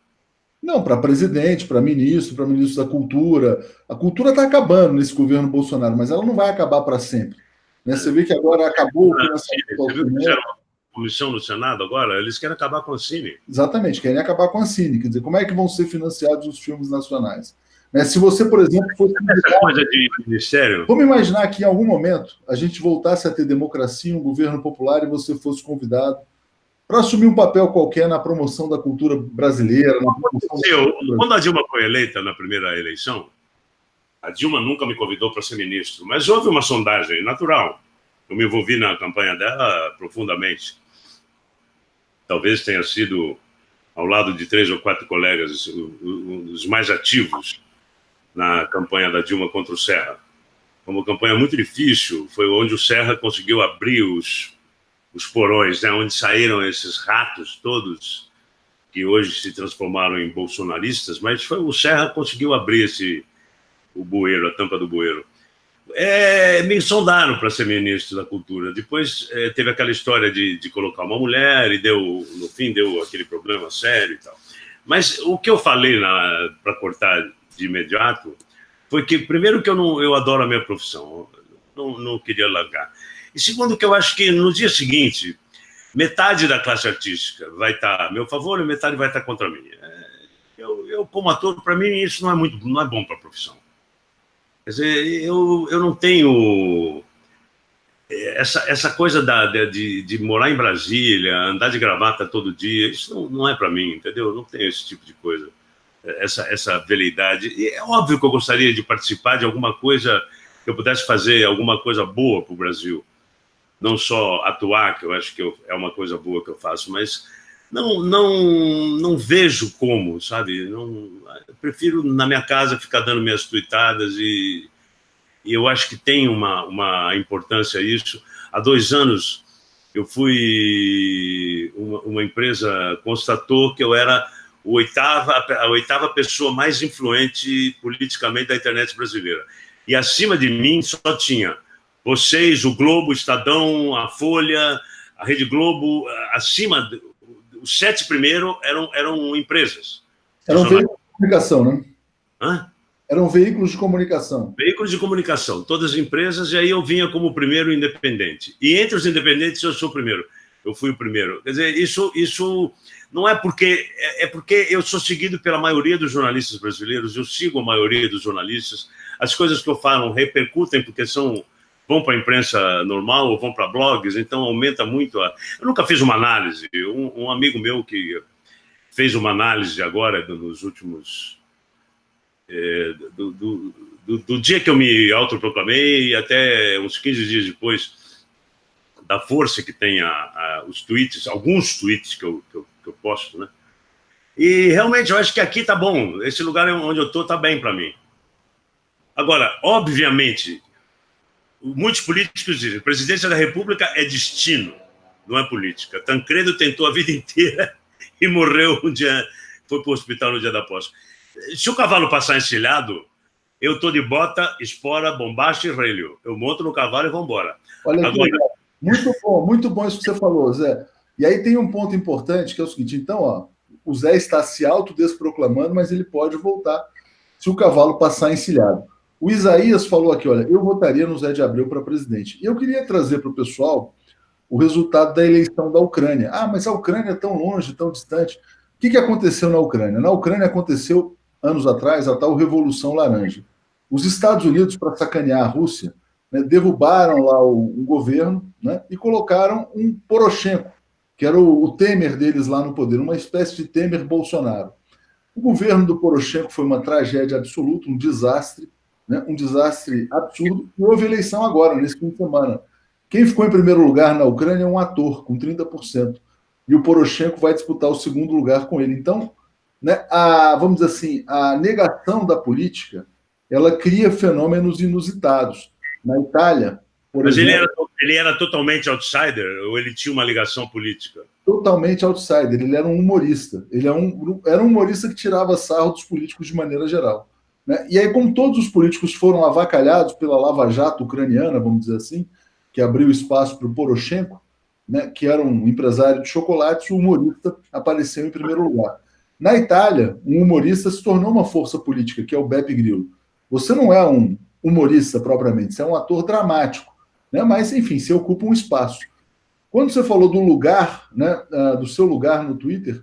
Não, para presidente, para ministro da cultura. A cultura está acabando nesse governo Bolsonaro, mas ela não vai acabar para sempre. Né? Você vê que agora acabou o financiamento. Você viu que fizeram uma comissão no Senado agora? Eles querem acabar com a Cine. Exatamente, querem acabar com a Cine. Quer dizer, como é que vão ser financiados os filmes nacionais? Né? Se você, por exemplo, fosse... Essa coisa de ministério... Vamos imaginar que em algum momento a gente voltasse a ter democracia, um governo popular e você fosse convidado para assumir um papel qualquer na promoção da cultura brasileira. Quando a Dilma foi eleita na primeira eleição, a Dilma nunca me convidou para ser ministro, mas houve uma sondagem natural. Eu me envolvi na campanha dela profundamente. Talvez tenha sido, ao lado de 3 ou 4 colegas, os mais ativos na campanha da Dilma contra o Serra. Foi uma campanha muito difícil, foi onde o Serra conseguiu abrir os porões, né, onde saíram esses ratos todos que hoje se transformaram em bolsonaristas, mas o Serra conseguiu abrir o bueiro, a tampa do bueiro. Me sondaram para ser ministro da Cultura. Depois teve aquela história de colocar uma mulher e no fim deu aquele problema sério e tal. Mas o que eu falei para cortar de imediato foi que, primeiro, que eu adoro a minha profissão, não queria largar. E segundo, que eu acho que no dia seguinte, metade da classe artística vai estar a meu favor e metade vai estar contra mim. Eu como ator, para mim, isso não é bom para a profissão. Quer dizer, eu não tenho essa coisa de morar em Brasília, andar de gravata todo dia, isso não é para mim, entendeu? Eu não tenho esse tipo de coisa, essa veleidade. E é óbvio que eu gostaria de participar de alguma coisa, que eu pudesse fazer alguma coisa boa para o Brasil. Não só atuar, que eu acho que é uma coisa boa que eu faço, mas não vejo como, sabe? Eu prefiro, na minha casa, ficar dando minhas tuitadas e eu acho que tem uma importância isso. Há 2 anos, uma empresa constatou que eu era a oitava pessoa mais influente politicamente da internet brasileira. E acima de mim só tinha vocês, o Globo, o Estadão, a Folha, a Rede Globo. Acima, os 7 primeiros eram empresas. Eram veículos de comunicação, né? Hã? Eram veículos de comunicação. Veículos de comunicação, todas as empresas, e aí eu vinha como o primeiro independente. E entre os independentes eu sou o primeiro. Eu fui o primeiro. Quer dizer, isso não é porque... É porque eu sou seguido pela maioria dos jornalistas brasileiros, eu sigo a maioria dos jornalistas, as coisas que eu falo repercutem porque vão para a imprensa normal ou vão para blogs, então aumenta muito a... Eu nunca fiz uma análise. Um amigo meu que fez uma análise agora nos últimos... do dia que eu me autoproclamei até uns 15 dias depois, da força que tem os tweets, alguns tweets que eu posto, né? E realmente eu acho que aqui tá bom, esse lugar onde eu tô tá bem para mim. Agora, obviamente, muitos políticos dizem, presidência da República é destino, não é política. Tancredo tentou a vida inteira e morreu foi para o hospital no dia da posse. Se o cavalo passar encilhado, eu tô de bota, espora, bombacha e relho. Eu monto no cavalo e vamos embora. Olha aqui, muito bom isso que você falou, Zé. E aí tem um ponto importante, que é o seguinte, então, ó, o Zé está se autodesproclamando, mas ele pode voltar se o cavalo passar encilhado. O Isaías falou aqui, olha, eu votaria no Zé de Abreu para presidente. E eu queria trazer para o pessoal o resultado da eleição da Ucrânia. Ah, mas a Ucrânia é tão longe, tão distante. O que aconteceu na Ucrânia? Na Ucrânia aconteceu, anos atrás, a tal Revolução Laranja. Os Estados Unidos, para sacanear a Rússia, né, derrubaram lá o governo, né, e colocaram um Poroshenko, que era o Temer deles lá no poder, uma espécie de Temer Bolsonaro. O governo do Poroshenko foi uma tragédia absoluta, um desastre, né, um desastre absurdo. E houve eleição agora, nesse fim de semana. Quem ficou em primeiro lugar na Ucrânia é um ator, com 30%. E o Poroshenko vai disputar o segundo lugar com ele. Então, né, vamos dizer assim, a negação da política, ela cria fenômenos inusitados. Na Itália, por Mas exemplo... ele era totalmente outsider ou ele tinha uma ligação política? Totalmente outsider. Ele era um humorista. Ele era um humorista que tirava sarro dos políticos de maneira geral. Né? E aí, como todos os políticos foram avacalhados pela Lava Jato ucraniana, vamos dizer assim, que abriu espaço para o Poroshenko, né, que era um empresário de chocolates, o humorista apareceu em primeiro lugar. Na Itália, um humorista se tornou uma força política, que é o Beppe Grillo. Você não é um humorista propriamente, você é um ator dramático, né? Mas, enfim, você ocupa um espaço. Quando você falou do lugar, né, do seu lugar no Twitter,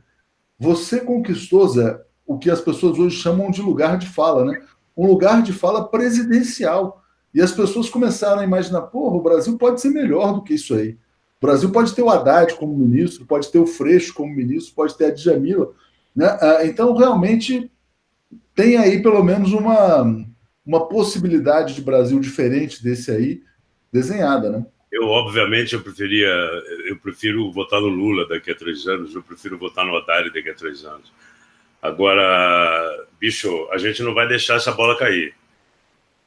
você conquistou, Zé, o que as pessoas hoje chamam de lugar de fala, né? Um lugar de fala presidencial. E as pessoas começaram a imaginar, porra, o Brasil pode ser melhor do que isso aí. O Brasil pode ter o Haddad como ministro, pode ter o Freixo como ministro, pode ter a Djamila, né? Então, realmente, tem aí pelo menos uma possibilidade de Brasil diferente desse aí, desenhada, né? Obviamente, eu prefiro votar no Lula daqui a 3 anos, eu prefiro votar no Haddad daqui a 3 anos. Agora, bicho, a gente não vai deixar essa bola cair.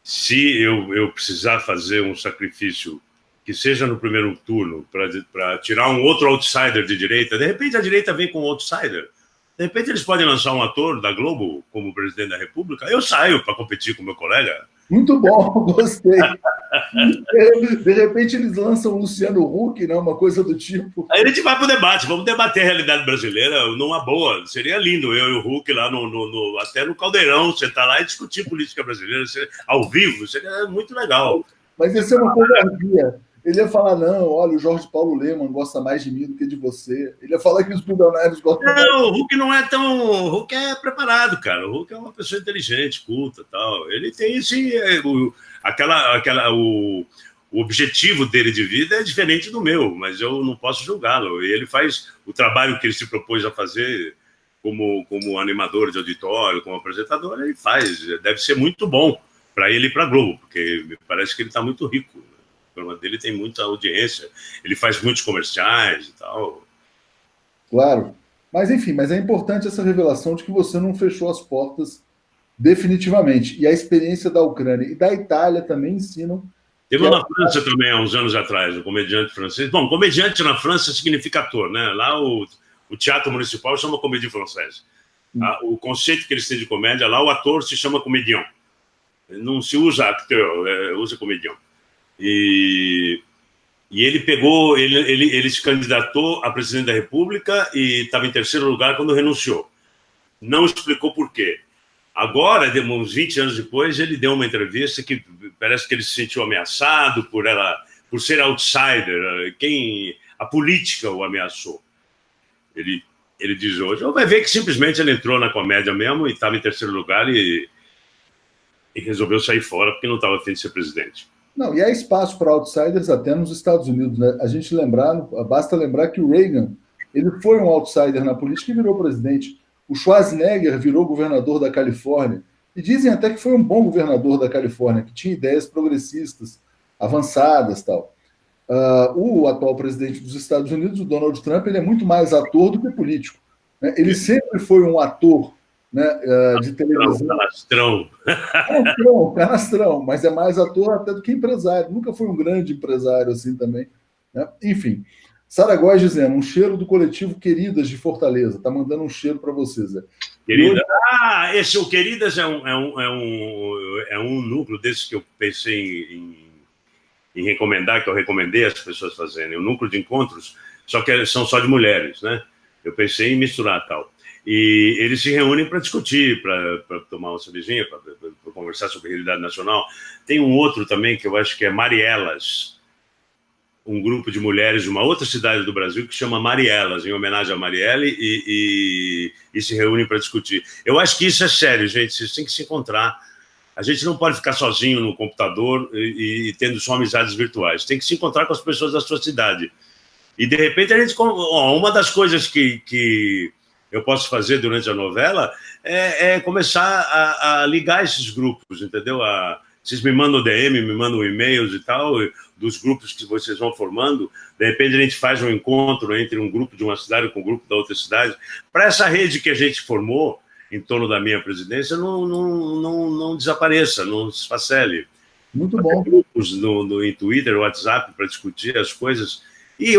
Se eu precisar fazer um sacrifício que seja no primeiro turno para tirar um outro outsider de direita, de repente a direita vem com um outsider. De repente eles podem lançar um ator da Globo como presidente da República. Eu saio para competir com meu colega. Muito bom, gostei. De repente eles lançam o Luciano Huck, né? Uma coisa do tipo. Aí a gente vai para o debate, vamos debater a realidade brasileira numa boa. Seria lindo eu e o Huck lá até no Caldeirão, sentar lá e discutir política brasileira ao vivo, seria muito legal. Mas isso é uma covardia. Ele ia falar, não, olha, o Jorge Paulo Lemann gosta mais de mim do que de você. Ele ia falar que os bilionários gostam mais. Não, o Huck não é tão... O Huck é preparado, cara. O Huck é uma pessoa inteligente, culta e tal. Ele tem o objetivo dele de vida é diferente do meu, mas eu não posso julgá-lo. E ele faz o trabalho que ele se propôs a fazer como animador de auditório, como apresentador, ele faz. Deve ser muito bom para ele e para a Globo, porque me parece que ele está muito rico. O programa dele tem muita audiência, ele faz muitos comerciais e tal. Claro. Mas, enfim, mas é importante essa revelação de que você não fechou as portas definitivamente. E a experiência da Ucrânia e da Itália também ensinam. Teve na França também, há uns anos atrás, um comediante francês. Bom, comediante na França significa ator, né? Lá o teatro municipal chama comédie française. O conceito que eles têm de comédia, lá o ator se chama comédien. Não se usa acteur, usa comédien. E ele pegou, ele se candidatou a presidente da República e estava em terceiro lugar quando renunciou. Não explicou por quê. Agora, uns 20 anos depois, ele deu uma entrevista que parece que ele se sentiu ameaçado por ser outsider. A política o ameaçou. Ele diz hoje, vai ver que simplesmente ele entrou na comédia mesmo e estava em terceiro lugar e resolveu sair fora porque não estava afim de ser presidente. Não, e há espaço para outsiders até nos Estados Unidos, né? Basta lembrar que o Reagan, ele foi um outsider na política e virou presidente. O Schwarzenegger virou governador da Califórnia e dizem até que foi um bom governador da Califórnia, que tinha ideias progressistas, avançadas, tal. O atual presidente dos Estados Unidos, o Donald Trump, ele é muito mais ator do que político, né? Ele sempre foi um ator, né, de televisão. Canastrão, mas é mais ator até do que empresário. Nunca foi um grande empresário assim também, né? Enfim, Sara Góes dizendo, um cheiro do coletivo Queridas de Fortaleza. Tá mandando um cheiro para vocês, Zé. Queridas. Esse o Queridas é um núcleo desse que eu pensei em recomendar, que eu recomendei as pessoas fazerem. Um núcleo de encontros, só que são só de mulheres, né? Eu pensei em misturar tal. E eles se reúnem para discutir, para tomar uma cervejinha, para conversar sobre a realidade nacional. Tem um outro também que eu acho que é Marielas, um grupo de mulheres de uma outra cidade do Brasil que chama Marielas, em homenagem a Marielle, e se reúnem para discutir. Eu acho que isso é sério, gente, vocês têm que se encontrar. A gente não pode ficar sozinho no computador e tendo só amizades virtuais. Tem que se encontrar com as pessoas da sua cidade. E, de repente, uma das coisas que eu posso fazer durante a novela é começar a ligar esses grupos, entendeu? Vocês me mandam DM, me mandam e-mails e tal, dos grupos que vocês vão formando. De repente, a gente faz um encontro entre um grupo de uma cidade com um grupo da outra cidade. Para essa rede que a gente formou em torno da minha presidência não desapareça, não se esfacele. Muito bom. Grupos em Twitter, WhatsApp, para discutir as coisas. E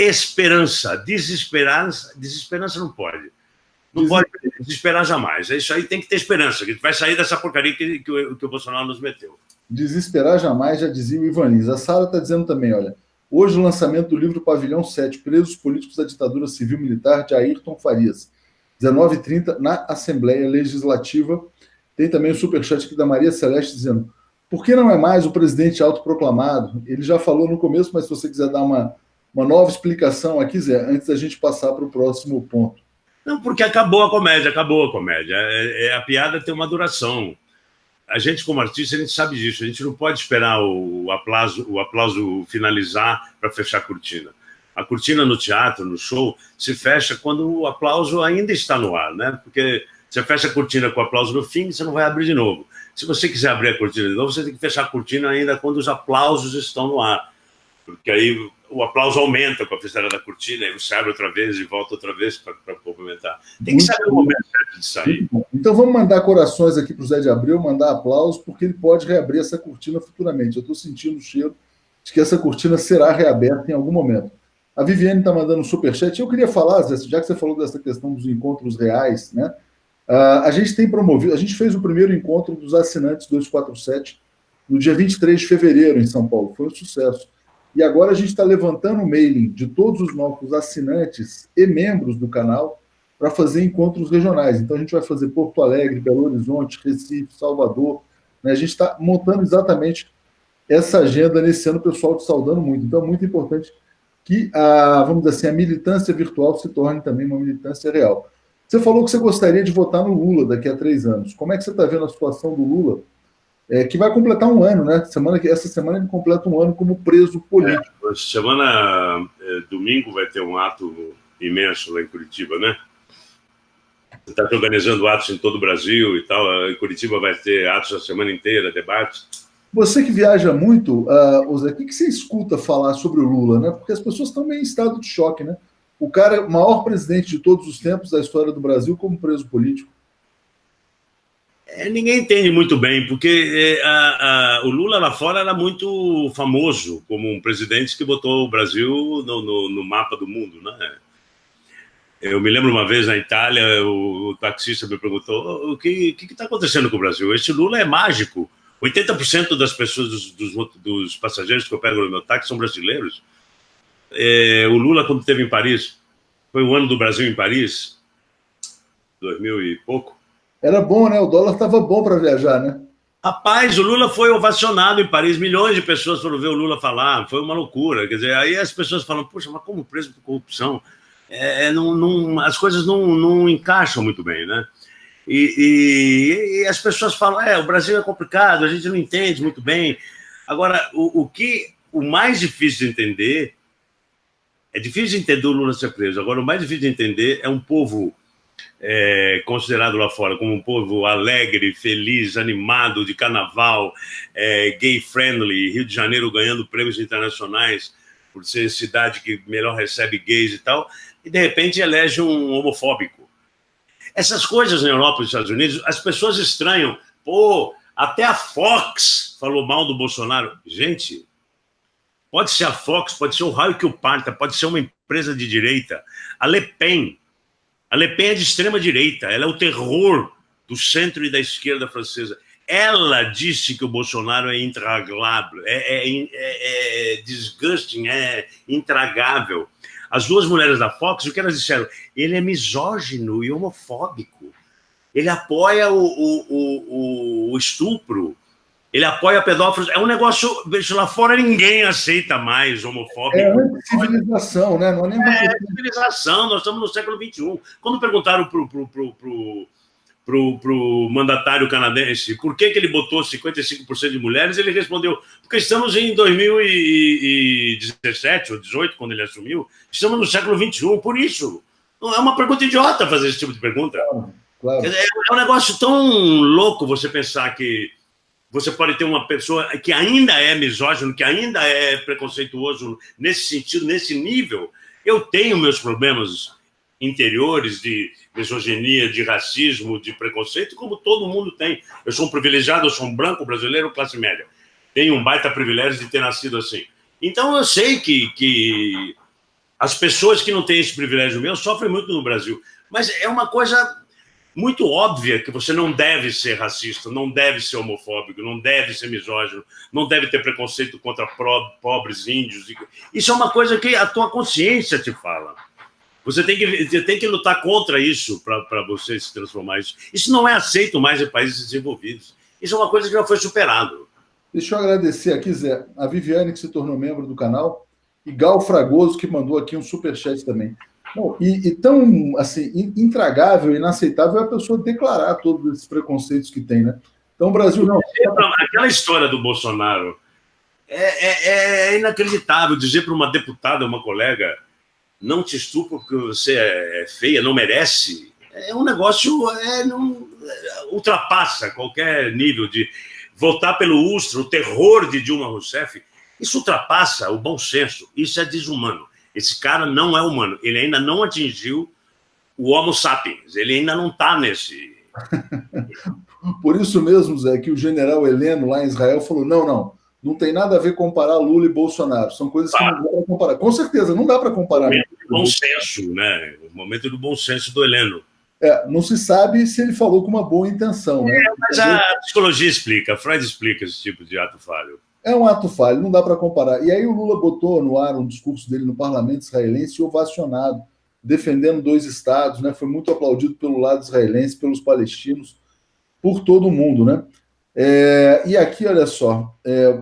esperança, desesperança não pode. Não pode desesperar jamais. Isso aí tem que ter esperança, que vai sair dessa porcaria que o Bolsonaro nos meteu. Desesperar jamais, já dizia o Ivan Lins. A Sara está dizendo também, olha, hoje o lançamento do livro Pavilhão 7, Presos Políticos da Ditadura Civil-Militar, de Ayrton Farias, 19h30, na Assembleia Legislativa. Tem também o superchat aqui da Maria Celeste dizendo, por que não é mais o presidente autoproclamado? Ele já falou no começo, mas se você quiser dar uma nova explicação aqui, Zé, antes da gente passar para o próximo ponto. Não, porque acabou a comédia. A piada tem uma duração. A gente, como artista, a gente sabe disso. A gente não pode esperar o aplauso finalizar para fechar a cortina. A cortina no teatro, no show, se fecha quando o aplauso ainda está no ar, né? Porque você fecha a cortina com o aplauso no fim, você não vai abrir de novo. Se você quiser abrir a cortina de novo, você tem que fechar a cortina ainda quando os aplausos estão no ar. Porque aí o aplauso aumenta com a fechada da cortina, aí você abre outra vez e volta outra vez para complementar. Tem que saber o momento certo de sair. Então vamos mandar corações aqui para o Zé de Abreu, mandar aplausos, porque ele pode reabrir essa cortina futuramente. Eu estou sentindo o cheiro de que essa cortina será reaberta em algum momento. A Viviane está mandando um superchat. Eu queria falar, Zé, já que você falou dessa questão dos encontros reais, né? A gente tem promovido, a gente fez o primeiro encontro dos assinantes 247 no dia 23 de fevereiro em São Paulo, foi um sucesso. E agora a gente está levantando o mailing de todos os nossos assinantes e membros do canal para fazer encontros regionais. Então a gente vai fazer Porto Alegre, Belo Horizonte, Recife, Salvador, né? A gente está montando exatamente essa agenda nesse ano, o pessoal te saudando muito. Então é muito importante que vamos dizer assim, a militância virtual se torne também uma militância real. Você falou que você gostaria de votar no Lula daqui a 3 anos. Como é que você está vendo a situação do Lula, que vai completar um ano, né? Essa semana ele completa um ano como preso político. Domingo vai ter um ato imenso lá em Curitiba, né? Você está organizando atos em todo o Brasil e tal. Em Curitiba vai ter atos a semana inteira, debates. Você que viaja muito, Zé, o que você escuta falar sobre o Lula, né? Porque as pessoas estão meio em estado de choque, né? O cara, o maior presidente de todos os tempos da história do Brasil, como preso político. Ninguém entende muito bem, porque o Lula lá fora era muito famoso como um presidente que botou o Brasil no mapa do mundo, né? Eu me lembro uma vez na Itália, o taxista me perguntou: o que está acontecendo com o Brasil? Esse Lula é mágico. 80% das pessoas, dos passageiros que eu pego no meu táxi são brasileiros. O Lula, quando esteve em Paris, foi o ano do Brasil em Paris, 2000 e pouco. Era bom, né? O dólar estava bom para viajar, né? Rapaz, o Lula foi ovacionado em Paris, milhões de pessoas foram ver o Lula falar, foi uma loucura. Quer dizer, aí as pessoas falam: poxa, mas como preso por corrupção? As coisas não encaixam muito bem, né? E as pessoas falam: o Brasil é complicado, a gente não entende muito bem. Agora, o mais difícil de entender, é difícil de entender o Lula ser preso. Agora, o mais difícil de entender é um povo considerado lá fora como um povo alegre, feliz, animado, de carnaval, gay-friendly, Rio de Janeiro ganhando prêmios internacionais por ser cidade que melhor recebe gays e tal, e de repente elege um homofóbico. Essas coisas na Europa e nos Estados Unidos, as pessoas estranham. Pô, até a Fox falou mal do Bolsonaro. Gente, pode ser a Fox, pode ser o raio que o parta, pode ser uma empresa de direita. A Le Pen é de extrema direita, ela é o terror do centro e da esquerda francesa. Ela disse que o Bolsonaro é intragável, é disgusting, é intragável. As duas mulheres da Fox, o que elas disseram? Ele é misógino e homofóbico. Ele apoia o estupro. Ele apoia pedófilos. É um negócio... Lá fora ninguém aceita mais homofóbico. É civilização, né? Não é nem uma civilização. Nós estamos no século XXI. Quando perguntaram pro mandatário canadense por que ele botou 55% de mulheres, ele respondeu: porque estamos em 2017 ou 18, quando ele assumiu, estamos no século XXI, por isso. Não é uma pergunta idiota fazer esse tipo de pergunta. Claro. É um negócio tão louco você pensar que você pode ter uma pessoa que ainda é misógino, que ainda é preconceituoso nesse sentido, nesse nível. Eu tenho meus problemas interiores de misoginia, de racismo, de preconceito, como todo mundo tem. Eu sou um privilegiado, eu sou um branco brasileiro, classe média. Tenho um baita privilégio de ter nascido assim. Então eu sei que as pessoas que não têm esse privilégio meu sofrem muito no Brasil. Mas é uma coisa muito óbvia que você não deve ser racista, não deve ser homofóbico, não deve ser misógino, não deve ter preconceito contra pobres índios. Isso é uma coisa que a tua consciência te fala. Você tem que lutar contra isso para você se transformar. Isso não é aceito mais em países desenvolvidos. Isso é uma coisa que já foi superado. Deixa eu agradecer aqui, Zé, a Viviane, que se tornou membro do canal, e Gal Fragoso, que mandou aqui um superchat também. Bom, e tão assim, intragável, inaceitável é a pessoa declarar todos esses preconceitos que tem, né? Então o Brasil não... Aquela história do Bolsonaro é inacreditável. Dizer para uma deputada, uma colega: não te estupro porque você é feia, não merece. É um negócio, ultrapassa qualquer nível de votar pelo Ustra, o terror de Dilma Rousseff. Isso ultrapassa o bom senso, isso é desumano. Esse cara não é humano, ele ainda não atingiu o Homo sapiens, ele ainda não está nesse... Por isso mesmo, Zé, que o general Heleno lá em Israel falou: não tem nada a ver comparar Lula e Bolsonaro, são coisas que não dá para comparar. Com certeza, não dá para comparar. O momento do bom senso, né? O momento do bom senso do Heleno. Não se sabe se ele falou com uma boa intenção, né? Mas a psicologia explica, Freud explica esse tipo de ato falho. É um ato falho, não dá para comparar. E aí o Lula botou no ar um discurso dele no parlamento israelense ovacionado, defendendo dois estados, né? Foi muito aplaudido pelo lado israelense, pelos palestinos, por todo mundo, né? E aqui, olha só,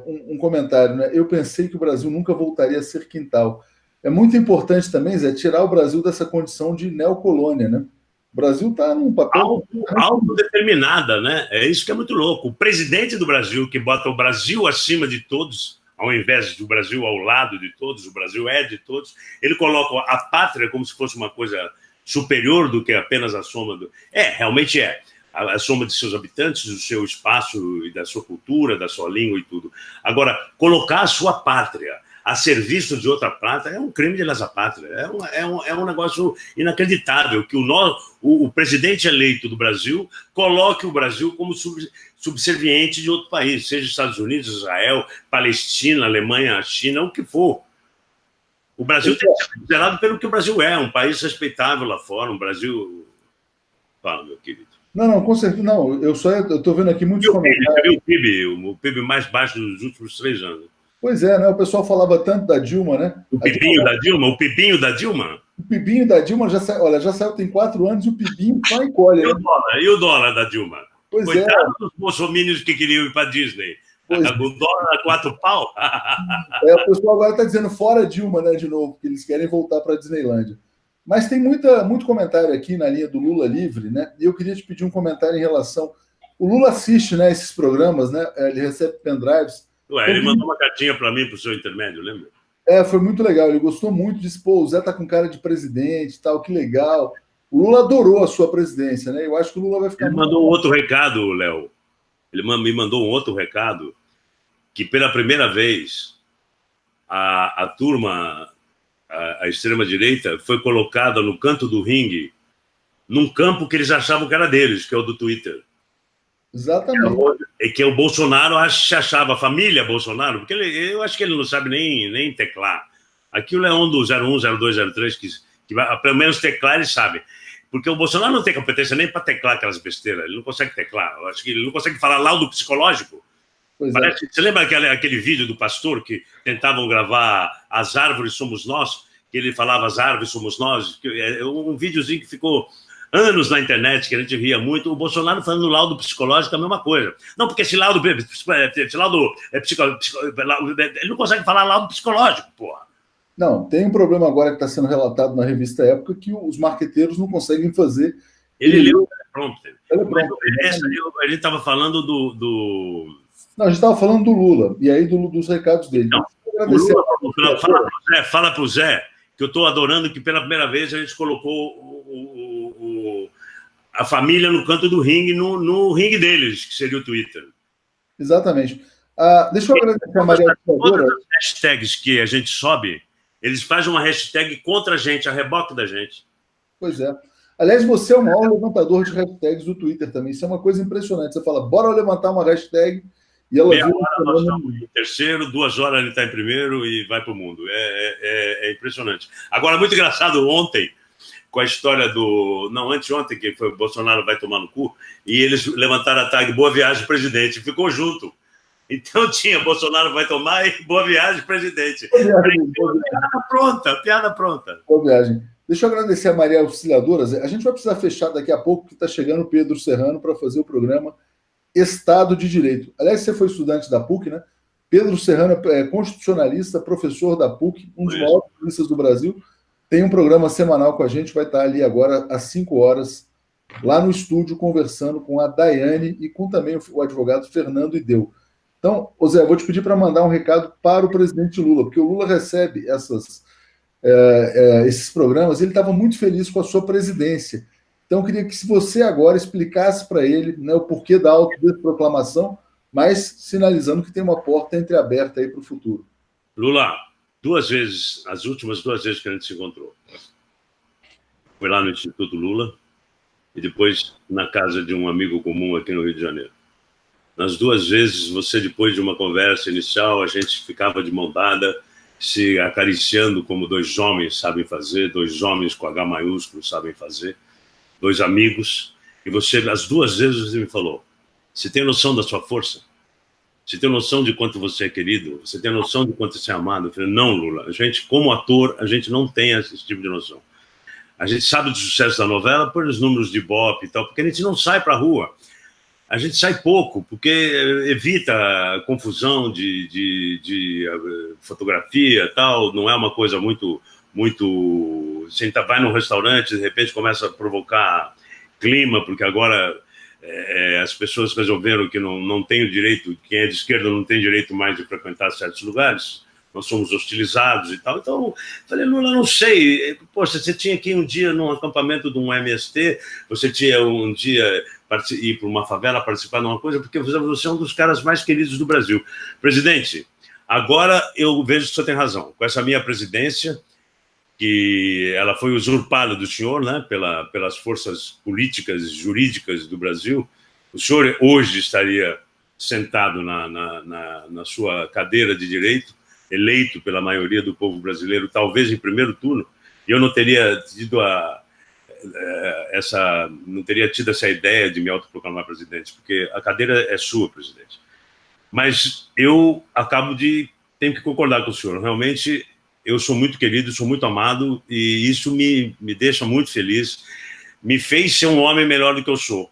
um comentário, né? Eu pensei que o Brasil nunca voltaria a ser quintal. É muito importante também, Zé, tirar o Brasil dessa condição de neocolônia, né? O Brasil está num papel autodeterminada, né? É isso que é muito louco. O presidente do Brasil, que bota o Brasil acima de todos, ao invés do Brasil ao lado de todos, o Brasil é de todos, ele coloca a pátria como se fosse uma coisa superior do que apenas a soma do... realmente é. A soma de seus habitantes, do seu espaço e da sua cultura, da sua língua e tudo. Agora, colocar a sua pátria a serviço de outra pátria é um crime de lesa pátria. É um negócio inacreditável que o presidente eleito do Brasil coloque o Brasil como subserviente de outro país, seja Estados Unidos, Israel, Palestina, Alemanha, China, o que for. O Brasil tem que ser considerado pelo que o Brasil é, um país respeitável lá fora, um Brasil... Fala, meu querido. Não, com certeza. Não, eu estou vendo aqui muitos comentários. O PIB mais baixo dos últimos 3 anos. Pois é, né? O pessoal falava tanto da Dilma, né? O pibinho da Dilma? O pibinho da Dilma? O pibinho da Dilma já saiu tem 4 anos e o pibinho só encolhe. E o dólar da Dilma? Pois Coitado dos bolsominions que queriam ir para Disney. O dólar a 4 pau? O pessoal agora está dizendo fora Dilma, né, de novo, porque eles querem voltar para a Disneylândia. Mas tem muito comentário aqui na linha do Lula Livre, né? E eu queria te pedir um comentário em relação... O Lula assiste, né, esses programas, né? Ele recebe pendrives. Ele mandou uma cartinha para mim, para o seu intermédio, lembra? Foi muito legal. Ele gostou muito, disse, pô, o Zé tá com cara de presidente e tal, que legal. O Lula adorou a sua presidência, né? Eu acho que o Lula vai ficar... Ele mandou um outro recado, Léo. Ele me mandou um outro recado, que pela primeira vez a turma... a extrema-direita foi colocada no canto do ringue, num campo que eles achavam que era deles, que é o do Twitter. Exatamente. Que o Bolsonaro se achava, a família Bolsonaro, porque eu acho que ele não sabe nem teclar. Aquilo é um do 01, 02, 03, que pelo menos teclar ele sabe. Porque o Bolsonaro não tem competência nem para teclar aquelas besteiras, ele não consegue teclar. Eu acho que ele não consegue falar laudo psicológico. Você lembra aquele vídeo do pastor que tentavam gravar As Árvores Somos Nós? Que ele falava As Árvores Somos Nós? Um videozinho que ficou anos na internet, que a gente ria muito. O Bolsonaro falando laudo psicológico é a mesma coisa. Não, porque esse laudo ele não consegue falar laudo psicológico, porra. Não, tem um problema agora que está sendo relatado na revista Época que os marqueteiros não conseguem fazer. Ele leu o teleprompter. A gente estava falando do... Não, a gente estava falando do Lula, e aí dos recados dele. Não, fala para o Zé que eu estou adorando que pela primeira vez a gente colocou a família no canto do ringue, no ringue deles, que seria o Twitter. Exatamente. Deixa eu agradecer a Maria Todas as hashtags que a gente sobe, eles fazem uma hashtag contra a gente, a reboque da gente. Pois é. Aliás, você é o maior levantador de hashtags do Twitter também. Isso é uma coisa impressionante. Você fala, bora levantar uma hashtag... E ela meia hora nós estamos em terceiro, 2 horas ele está em primeiro e vai para o mundo. É impressionante. Agora, muito engraçado ontem, com a história do... Não, anteontem, que foi o Bolsonaro vai tomar no cu, e eles levantaram a tag Boa Viagem, Presidente. Ficou junto. Então tinha Bolsonaro vai tomar e Boa Viagem, Presidente. Piada pronta. Boa viagem. Deixa eu agradecer a Maria Auxiliadora. A gente vai precisar fechar daqui a pouco, que está chegando o Pedro Serrano para fazer o programa Estado de Direito. Aliás, você foi estudante da PUC, né? Pedro Serrano é constitucionalista, professor da PUC, um dos maiores juristas do Brasil. Tem um programa semanal com a gente, vai estar ali agora às 5 horas, lá no estúdio, conversando com a Daiane e com também o advogado Fernando Ideu. Então, Zé, eu vou te pedir para mandar um recado para o presidente Lula, porque o Lula recebe esses programas, ele estava muito feliz com a sua presidência. Então, eu queria que se você agora explicasse para ele, né, o porquê da autoproclamação, mas sinalizando que tem uma porta entreaberta aí para o futuro. Lula, 2 vezes, as últimas 2 vezes que a gente se encontrou, foi lá no Instituto Lula e depois na casa de um amigo comum aqui no Rio de Janeiro. Nas 2 vezes, você, depois de uma conversa inicial, a gente ficava de mão dada, se acariciando como 2 homens sabem fazer, 2 homens com H maiúsculo sabem fazer. dois amigos, e você, as duas vezes, você me falou: você tem noção da sua força? Você tem noção de quanto você é querido? Você tem noção de quanto você é amado? Eu falei: não, Lula, a gente, como ator, a gente não tem esse tipo de noção. A gente sabe do sucesso da novela por os números de Ibope e tal, porque a gente não sai para a rua. A gente sai pouco, porque evita a confusão de fotografia e tal, não é uma coisa muito... Você vai num restaurante, de repente começa a provocar clima, porque agora as pessoas resolveram que não tem o direito, quem é de esquerda não tem direito mais de frequentar certos lugares, nós somos hostilizados e tal. Então, falei: Lula, não sei, poxa, você tinha que ir um dia num acampamento de um MST, você tinha um dia ir para uma favela participar de uma coisa, porque você é um dos caras mais queridos do Brasil. Presidente, agora eu vejo que o senhor tem razão. Com essa minha presidência, que ela foi usurpada do senhor, né, pelas forças políticas e jurídicas do Brasil, o senhor hoje estaria sentado na sua cadeira de direito, eleito pela maioria do povo brasileiro, talvez em primeiro turno, e eu não teria tido não teria tido essa ideia de me autoproclamar presidente, porque a cadeira é sua, presidente. Mas eu tenho que concordar com o senhor. Realmente, eu sou muito querido, sou muito amado, e isso me deixa muito feliz. Me fez ser um homem melhor do que eu sou.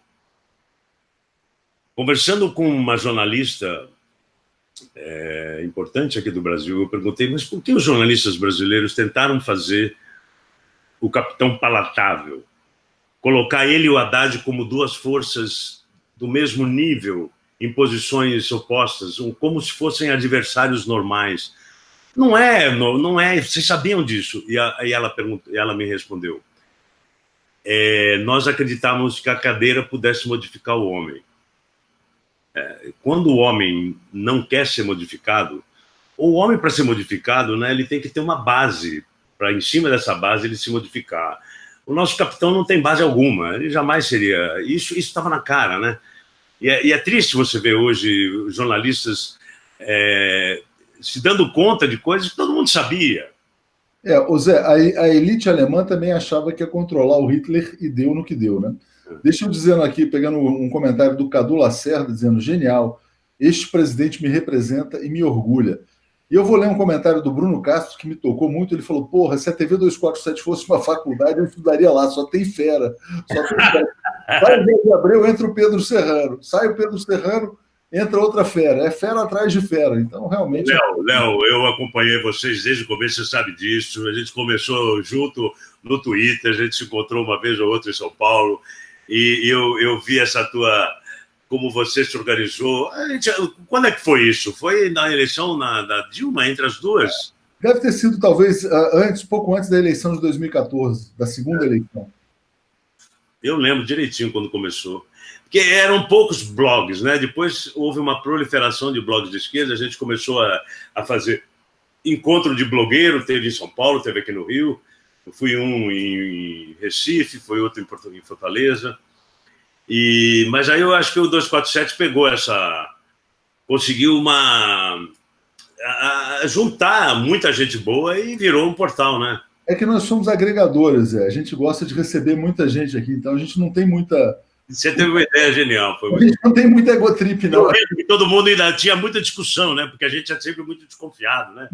Conversando com uma jornalista importante aqui do Brasil, eu perguntei: mas por que os jornalistas brasileiros tentaram fazer o capitão palatável, colocar ele e o Haddad como duas forças do mesmo nível, em posições opostas, como se fossem adversários normais? Não é, vocês sabiam disso? E ela me respondeu: nós acreditávamos que a cadeira pudesse modificar o homem. Quando o homem não quer ser modificado, ou o homem, para ser modificado, né, ele tem que ter uma base, para em cima dessa base ele se modificar. O nosso capitão não tem base alguma, ele jamais seria... Isso estava na cara, né? E é triste você ver hoje os jornalistas se dando conta de coisas que todo mundo sabia. Ô Zé, a elite alemã também achava que ia controlar o Hitler e deu no que deu, né? Deixa eu dizendo aqui, pegando um comentário do Cadu Lacerda, dizendo: genial, este presidente me representa e me orgulha. E eu vou ler um comentário do Bruno Castro, que me tocou muito. Ele falou: porra, se a TV 247 fosse uma faculdade, eu estudaria lá, só tem fera. Só tem fera. Sai o Zé Abreu, entra o Pedro Serrano. Sai o Pedro Serrano, entra outra fera. É fera atrás de fera. Então, realmente... Léo, eu acompanhei vocês desde o começo, você sabe disso. A gente começou junto no Twitter, a gente se encontrou uma vez ou outra em São Paulo, e eu vi essa como você se organizou. Quando é que foi isso? Foi na eleição da Dilma, entre as duas? Deve ter sido, talvez, pouco antes da eleição de 2014, da segunda eleição. Eu lembro direitinho quando começou. Porque eram poucos blogs, né? Depois houve uma proliferação de blogs de esquerda, a gente começou a fazer encontro de blogueiro, teve em São Paulo, teve aqui no Rio. Eu fui um em Recife, foi outro em Fortaleza. Mas aí eu acho que o 247 pegou conseguiu juntar muita gente boa e virou um portal, né? É que nós somos agregadores, a gente gosta de receber muita gente aqui, então a gente não tem muita... Você teve uma ideia genial. A gente não tem muita egotrip, não. Todo mundo ainda tinha muita discussão, né? Porque a gente é sempre muito desconfiado, né?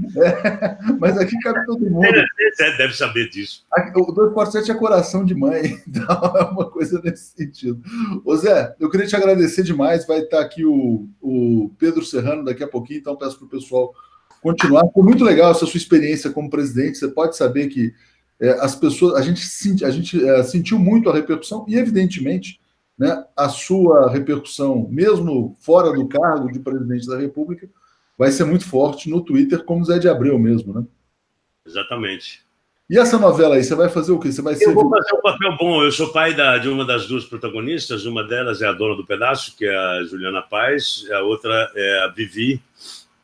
Mas aqui cabe todo mundo. Você deve saber disso. O 247 é coração de mãe, então é uma coisa nesse sentido. Ô Zé, eu queria te agradecer demais. Vai estar aqui o Pedro Serrano daqui a pouquinho, então peço para o pessoal continuar. Foi muito legal essa sua experiência como presidente. Você pode saber que as pessoas... A gente sentiu muito a repercussão e, evidentemente, né, a sua repercussão, mesmo fora do cargo de presidente da República, vai ser muito forte no Twitter, como Zé de Abreu mesmo, né? Exatamente. E essa novela aí, você vai fazer o quê? Você vai ser... Eu vou fazer um papel bom. Eu sou pai de uma das duas protagonistas. Uma delas é a dona do pedaço, que é a Juliana Paz. A outra é a Vivi,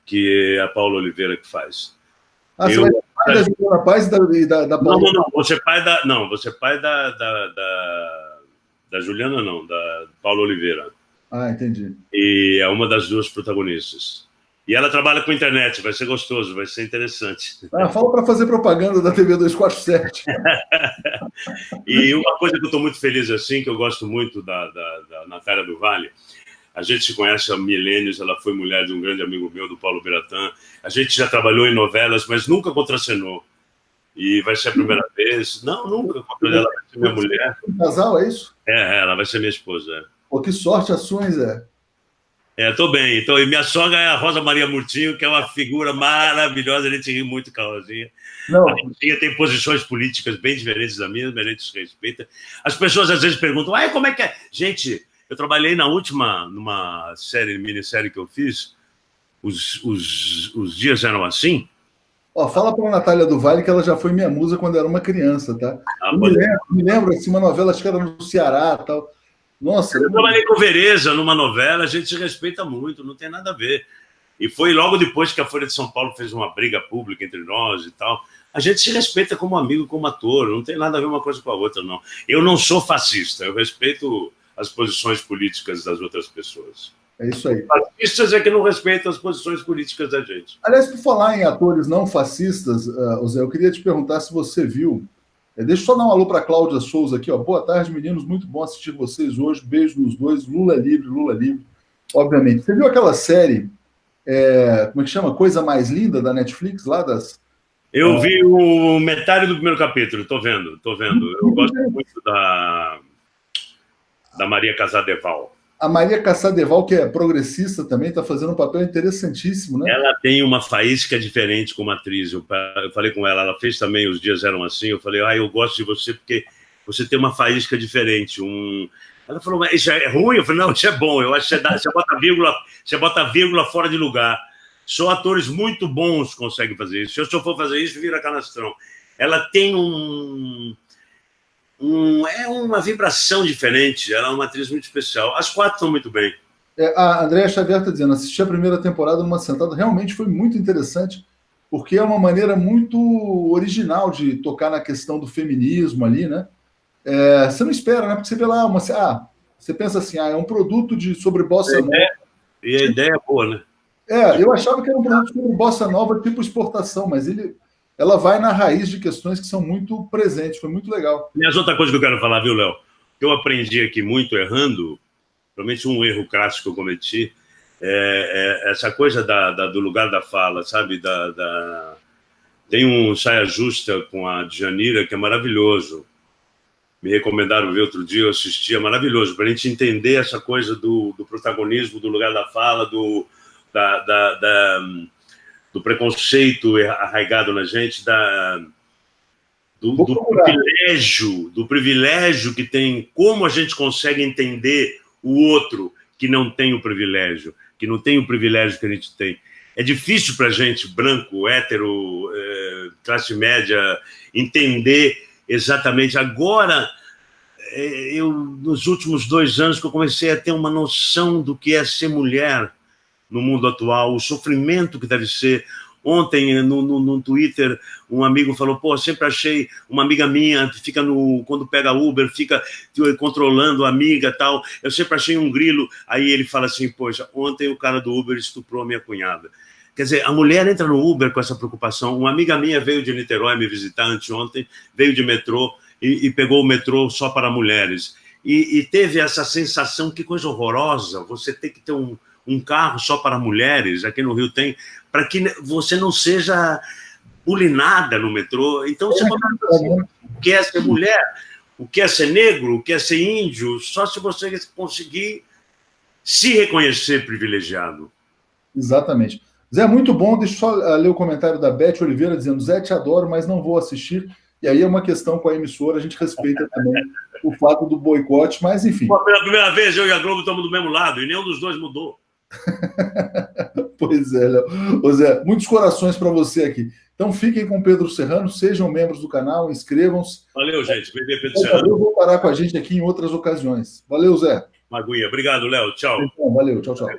que é a Paula Oliveira que faz. Você vai ser pai da Juliana Paz e da Paula? Não. Você é pai da Juliana, não, da Paula Oliveira. Ah, entendi. E é uma das duas protagonistas. E ela trabalha com internet, vai ser gostoso, vai ser interessante. Fala para fazer propaganda da TV 247. E uma coisa que eu estou muito feliz assim, que eu gosto muito da Natália do Vale, a gente se conhece há milênios, ela foi mulher de um grande amigo meu, do Paulo Biratã. A gente já trabalhou em novelas, mas nunca contracenou. E vai ser a primeira vez. Não, nunca. Ela vai ser minha mulher. Um casal, é isso? Ela vai ser minha esposa. Pô, que sorte a sua, hein, Zé? Tô bem. Então, e minha sogra é a Rosa Maria Murtinho, que é uma figura maravilhosa, a gente ri muito com a Rosinha. Não. A Rosinha tem posições políticas bem diferentes da minha, mas a gente se respeita. As pessoas às vezes perguntam, como é que é? Gente, eu trabalhei numa minissérie que eu fiz, Os Dias Eram Assim. Fala para a Natália do Vale que ela já foi minha musa quando era uma criança, tá? Me lembro assim, uma novela, acho que era no Ceará, tal. Nossa. Eu trabalhei com Vereza numa novela, a gente se respeita muito, não tem nada a ver. E foi logo depois que a Folha de São Paulo fez uma briga pública entre nós e tal. A gente se respeita como amigo, como ator, não tem nada a ver uma coisa com a outra, não. Eu não sou fascista, eu respeito as posições políticas das outras pessoas. É isso aí. Os fascistas é que não respeitam as posições políticas da gente. Aliás, por falar em atores não fascistas, Zé, eu queria te perguntar se você viu. Deixa eu só dar um alô para a Cláudia Souza aqui. Boa tarde, meninos. Muito bom assistir vocês hoje. Beijo nos dois. Lula livre, Lula livre. Obviamente. Você viu aquela série, como é que chama? Coisa Mais Linda, da Netflix, lá das... Eu vi metade do primeiro capítulo. Tô vendo. Eu gosto muito da Maria Casadeval. A Maria Casadeval, que é progressista também, está fazendo um papel interessantíssimo, né? Ela tem uma faísca diferente como atriz. Eu falei com ela fez também Os Dias Eram Assim. Eu falei, eu gosto de você porque você tem uma faísca diferente. Ela falou, mas isso é ruim? Eu falei, não, isso é bom. Eu acho que você bota vírgula fora de lugar. Só atores muito bons conseguem fazer isso. Se eu for fazer isso, vira canastrão. Ela tem uma vibração diferente, ela é uma atriz muito especial. As quatro estão muito bem. A Andréa Xavier está dizendo, assisti a primeira temporada numa sentada, realmente foi muito interessante, porque é uma maneira muito original de tocar na questão do feminismo ali, né? Você não espera, né? Porque você vê lá, você pensa assim, é um produto sobre bossa nova. E a ideia é boa, né? Eu achava que era um produto sobre bossa nova, tipo exportação, mas ela vai na raiz de questões que são muito presentes, foi muito legal. Mas outra coisa que eu quero falar, viu, Léo? Que eu aprendi aqui muito errando, provavelmente um erro clássico que eu cometi, essa coisa do lugar da fala, sabe? Tem um Saia Justa com a Djanira, que é maravilhoso. Me recomendaram ver outro dia, eu assisti, é maravilhoso, para a gente entender essa coisa do protagonismo, do lugar da fala, do preconceito arraigado na gente, do privilégio que tem, como a gente consegue entender o outro que não tem o privilégio, que não tem o privilégio que a gente tem. É difícil para a gente, branco, hétero, classe média, entender exatamente. Agora, nos últimos 2 anos que eu comecei a ter uma noção do que é ser mulher no mundo atual, o sofrimento que deve ser. Ontem, no Twitter, um amigo falou, sempre achei uma amiga minha que fica quando pega Uber, fica controlando a amiga e tal, eu sempre achei um grilo. Aí ele fala assim, poxa, ontem o cara do Uber estuprou a minha cunhada. Quer dizer, a mulher entra no Uber com essa preocupação. Uma amiga minha veio de Niterói me visitar anteontem, veio de metrô e pegou o metrô só para mulheres. E teve essa sensação, que coisa horrorosa, você tem que ter um carro só para mulheres, aqui no Rio tem, para que você não seja bulinada no metrô. Então, você assim, o que é ser mulher, o que é ser negro, o que é ser índio, só se você conseguir se reconhecer privilegiado. Exatamente. Zé, muito bom. Deixa eu só ler o comentário da Beth Oliveira dizendo, Zé, te adoro, mas não vou assistir. E aí é uma questão com a emissora, a gente respeita também o fato do boicote, mas enfim. Pela primeira vez, eu e a Globo estamos do mesmo lado, e nenhum dos dois mudou. Pois é, Léo. Ô Zé, muitos corações para você aqui. Então fiquem com Pedro Serrano, sejam membros do canal, inscrevam-se. Valeu, gente. Pedro Serrano. Eu vou parar com a gente aqui em outras ocasiões. Valeu, Zé. Maguinha. Obrigado, Léo. Tchau. Então, valeu. Tchau, tchau.